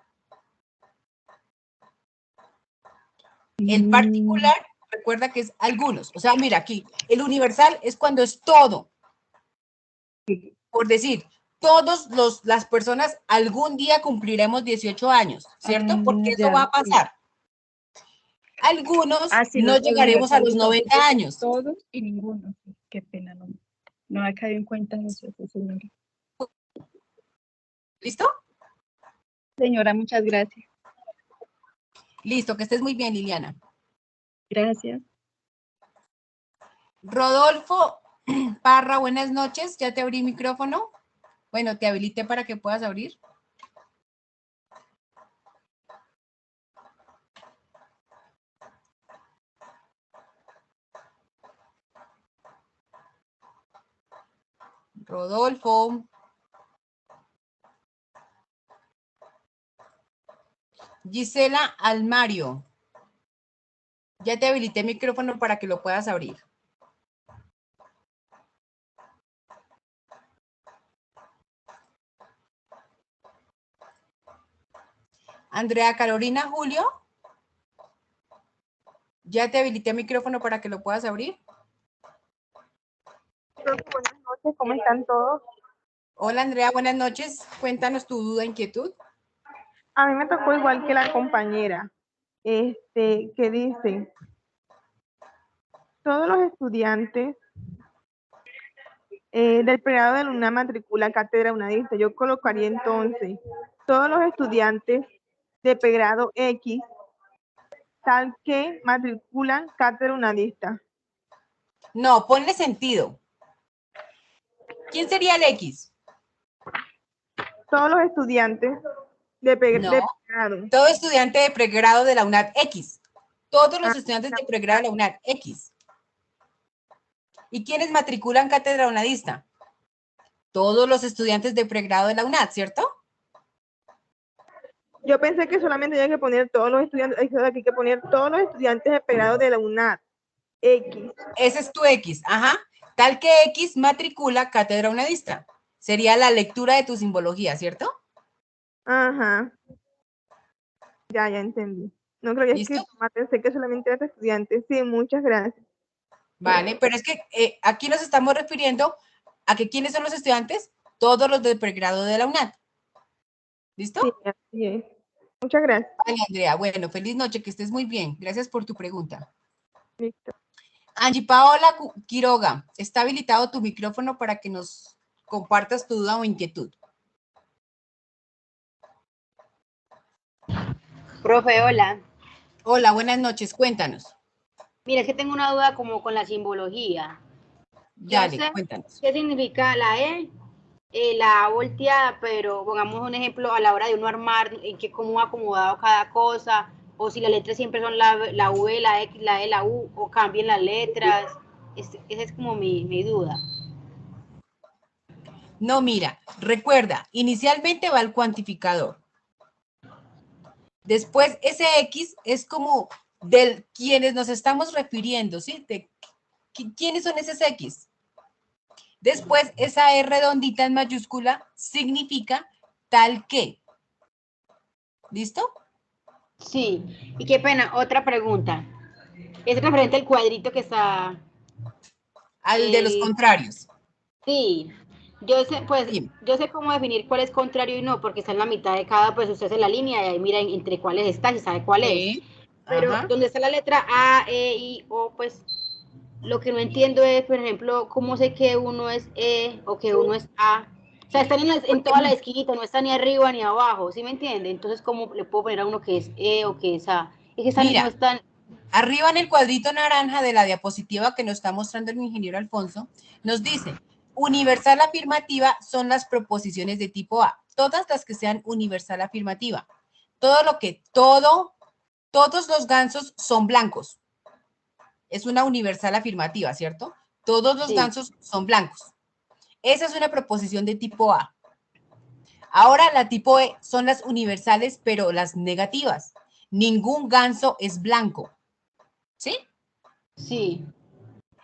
El particular, recuerda que es algunos. O sea, mira aquí, el universal es cuando es todo. Por decir, todas las personas algún día cumpliremos 18 años, ¿cierto? Porque eso Ya, va a pasar. Algunos sí, no llegaremos a los 90 años. Todos y ninguno. Qué pena, no me caído en cuenta eso, señora. ¿Listo? Señora, muchas gracias. Listo, que estés muy bien, Liliana. Gracias. Rodolfo Parra, buenas noches. Ya te abrí micrófono. Bueno, te habilité para que puedas abrir. Rodolfo. Gisela Almario. Ya te habilité el micrófono para que lo puedas abrir. Andrea Carolina Julio. Ya te habilité el micrófono para que lo puedas abrir. Buenas noches, ¿cómo están todos? Hola Andrea, buenas noches. Cuéntanos tu duda, inquietud. A mí me tocó igual que la compañera, que dice, todos los estudiantes del pregrado de una matrícula cátedra unadista. Yo colocaría entonces, todos los estudiantes de pregrado X, tal que matriculan cátedra unadista. No, ponle sentido. ¿Quién sería el X? Todos los estudiantes de pregrado. Todo estudiante de pregrado de la UNAD X. Todos los estudiantes de pregrado de la UNAD X. ¿Y quiénes matriculan cátedra unadista? Todos los estudiantes de pregrado de la UNAD, ¿cierto? Yo pensé que solamente había que poner todos los estudiantes, hay que poner todos los estudiantes de pregrado de la UNAD X. Ese es tu X, ajá. Tal que X matricula cátedra unadista. Sería la lectura de tu simbología, ¿cierto? Ajá. Ya entendí. No creo que ¿Listo? Pensé que solamente era estudiantes. Sí, muchas gracias. Vale, pero es que aquí nos estamos refiriendo a que ¿quiénes son los estudiantes? Todos los de pregrado de la UNAD. ¿Listo? Sí, así es. Muchas gracias. Vale, Andrea. Bueno, feliz noche, que estés muy bien. Gracias por tu pregunta. Listo. Angie Paola Quiroga, está habilitado tu micrófono para que nos compartas tu duda o inquietud. Profe, hola. Hola, buenas noches, cuéntanos. Mira, es que tengo una duda como con la simbología. Dale, cuéntanos. ¿Qué significa la E? La A volteada, pero pongamos un ejemplo a la hora de uno armar, en que cómo ha acomodado cada cosa, o si las letras siempre son la V, la X, la E, la U, o cambien las letras. Esa es como mi duda. No, mira, recuerda, inicialmente va el cuantificador. Después ese X es como de quienes nos estamos refiriendo, ¿sí? ¿Quiénes son esos X? Después esa E redondita en mayúscula significa tal que. ¿Listo? Sí, y qué pena, otra pregunta. Es referente al cuadrito que está... Al de los contrarios. Sí, yo sé cómo definir cuál es contrario y no, porque está en la mitad de cada, pues usted hace la línea y ahí mira entre cuáles está y sabe cuál es. Pero donde está la letra A, E, I, O, pues lo que no entiendo es, por ejemplo, cómo sé que uno es E o que uno es A. O sea, están en toda la esquinita, no está ni arriba ni abajo, ¿sí me entiende? Entonces, ¿cómo le puedo poner a uno que es E o que es A? Es que están, Mira, no están... Arriba en el cuadrito naranja de la diapositiva que nos está mostrando el ingeniero Alfonso, nos dice, universal afirmativa son las proposiciones de tipo A. Todas las que sean universal afirmativa. Todos los gansos son blancos. Es una universal afirmativa, ¿cierto? Todos los gansos son blancos. Esa es una proposición de tipo A. Ahora la tipo E son las universales, pero las negativas. Ningún ganso es blanco. ¿Sí? Sí.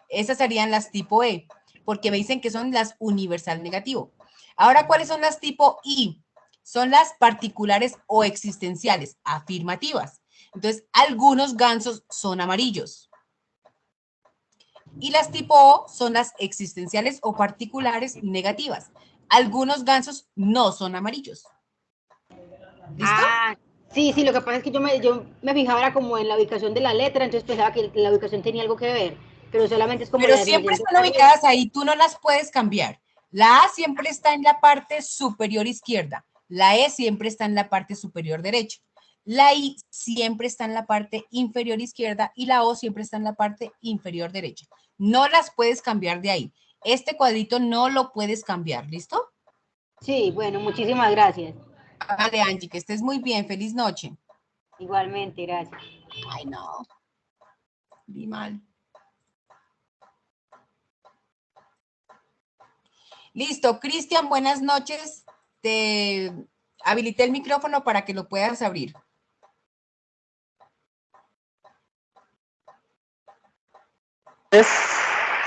Esas serían las tipo E, porque me dicen que son las universal negativo. Ahora, ¿cuáles son las tipo I? Son las particulares o existenciales, afirmativas. Entonces, algunos gansos son amarillos. Y las tipo O son las existenciales o particulares negativas. Algunos gansos no son amarillos. ¿Listo? Ah, sí, lo que pasa es que yo me fijaba era como en la ubicación de la letra, entonces pensaba que la ubicación tenía algo que ver, pero solamente es como Pero la siempre definición están ubicadas ahí, tú no las puedes cambiar. La A siempre está en la parte superior izquierda, la E siempre está en la parte superior derecha, la I siempre está en la parte inferior izquierda y la O siempre está en la parte inferior derecha. No las puedes cambiar de ahí. Este cuadrito no lo puedes cambiar, ¿listo? Sí, bueno, muchísimas gracias. Vale, Angie, que estés muy bien. Feliz noche. Igualmente, gracias. Ay, no. Vi mal. Listo, Cristian, buenas noches. Te habilité el micrófono para que lo puedas abrir.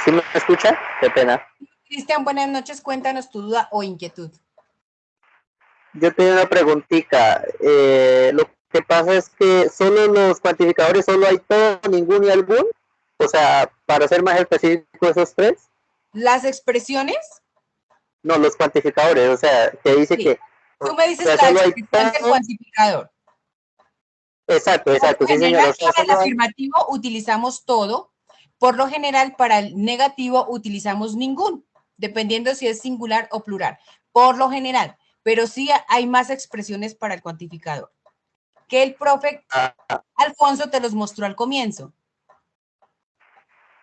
¿Sí me escucha? Qué pena. Cristian, buenas noches. Cuéntanos tu duda o inquietud. Yo tengo una preguntita. Lo que pasa es que solo los cuantificadores, solo hay todo, ninguno y algún. O sea, para ser más específico, esos tres. ¿Las expresiones? No, los cuantificadores, o sea, que dice que... Tú me dices o sea, la solo hay expresión del cuantificador. Exacto, Por lo sí, señora. general, O sea, para el solo hay... afirmativo utilizamos todo. Por lo general, para el negativo utilizamos ningún, dependiendo si es singular o plural. Por lo general, pero sí hay más expresiones para el cuantificador. Que el profe Alfonso te los mostró al comienzo.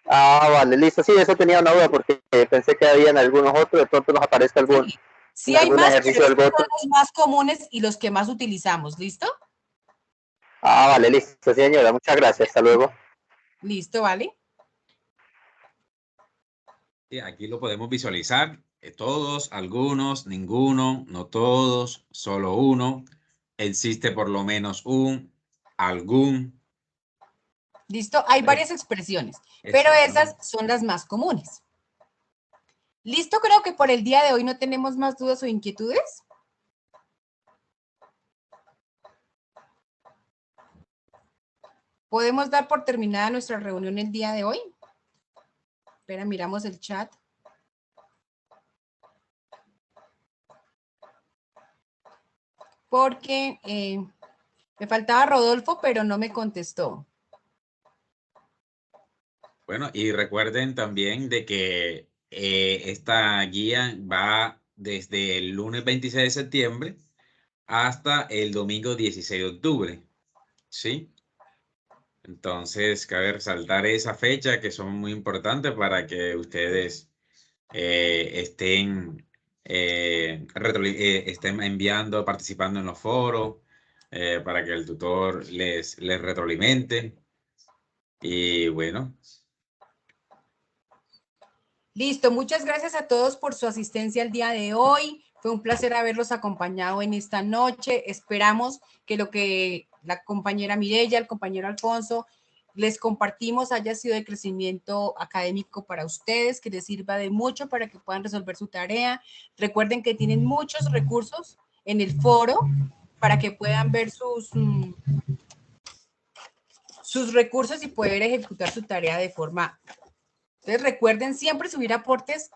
Ah, vale, listo. Sí, eso tenía una duda porque pensé que había en algunos otros, de pronto nos aparezca algún, Sí hay algún más, pero ejercicio, estos algo son otro. los más comunes y los que más utilizamos. ¿Listo? Ah, vale, listo, señora. Muchas gracias. Hasta luego. Listo, ¿vale? Sí, aquí lo podemos visualizar. Todos, algunos, ninguno, no todos, solo uno. Existe por lo menos un, algún. Listo, hay varias expresiones, pero esas son las más comunes. Listo, creo que por el día de hoy no tenemos más dudas o inquietudes. ¿Podemos dar por terminada nuestra reunión el día de hoy? Espera, miramos el chat. Porque me faltaba Rodolfo, pero no me contestó. Bueno, y recuerden también de que esta guía va desde el lunes 26 de septiembre hasta el domingo 16 de octubre, ¿sí? Entonces, cabe resaltar esa fecha que son muy importantes para que ustedes estén enviando, participando en los foros, para que el tutor les retroalimente. Y bueno. Listo, muchas gracias a todos por su asistencia el día de hoy. Fue un placer haberlos acompañado en esta noche. Esperamos que lo que la compañera Mireya, el compañero Alfonso, les compartimos haya sido de crecimiento académico para ustedes, que les sirva de mucho para que puedan resolver su tarea. Recuerden que tienen muchos recursos en el foro para que puedan ver sus recursos y poder ejecutar su tarea de forma. Entonces recuerden siempre subir aportes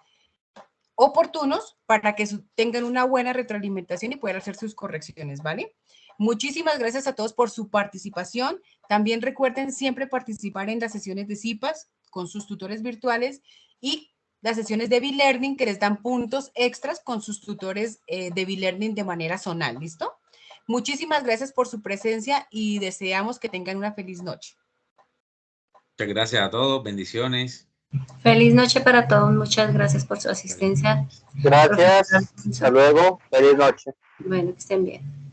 oportunos para que tengan una buena retroalimentación y puedan hacer sus correcciones, ¿vale? Muchísimas gracias a todos por su participación. También recuerden siempre participar en las sesiones de CIPAS con sus tutores virtuales y las sesiones de B-Learning que les dan puntos extras con sus tutores de B-Learning de manera zonal, ¿listo? Muchísimas gracias por su presencia y deseamos que tengan una feliz noche. Muchas gracias a todos. Bendiciones. Feliz noche para todos. Muchas gracias por su asistencia. Gracias. Hasta luego. Feliz noche. Bueno, que estén bien.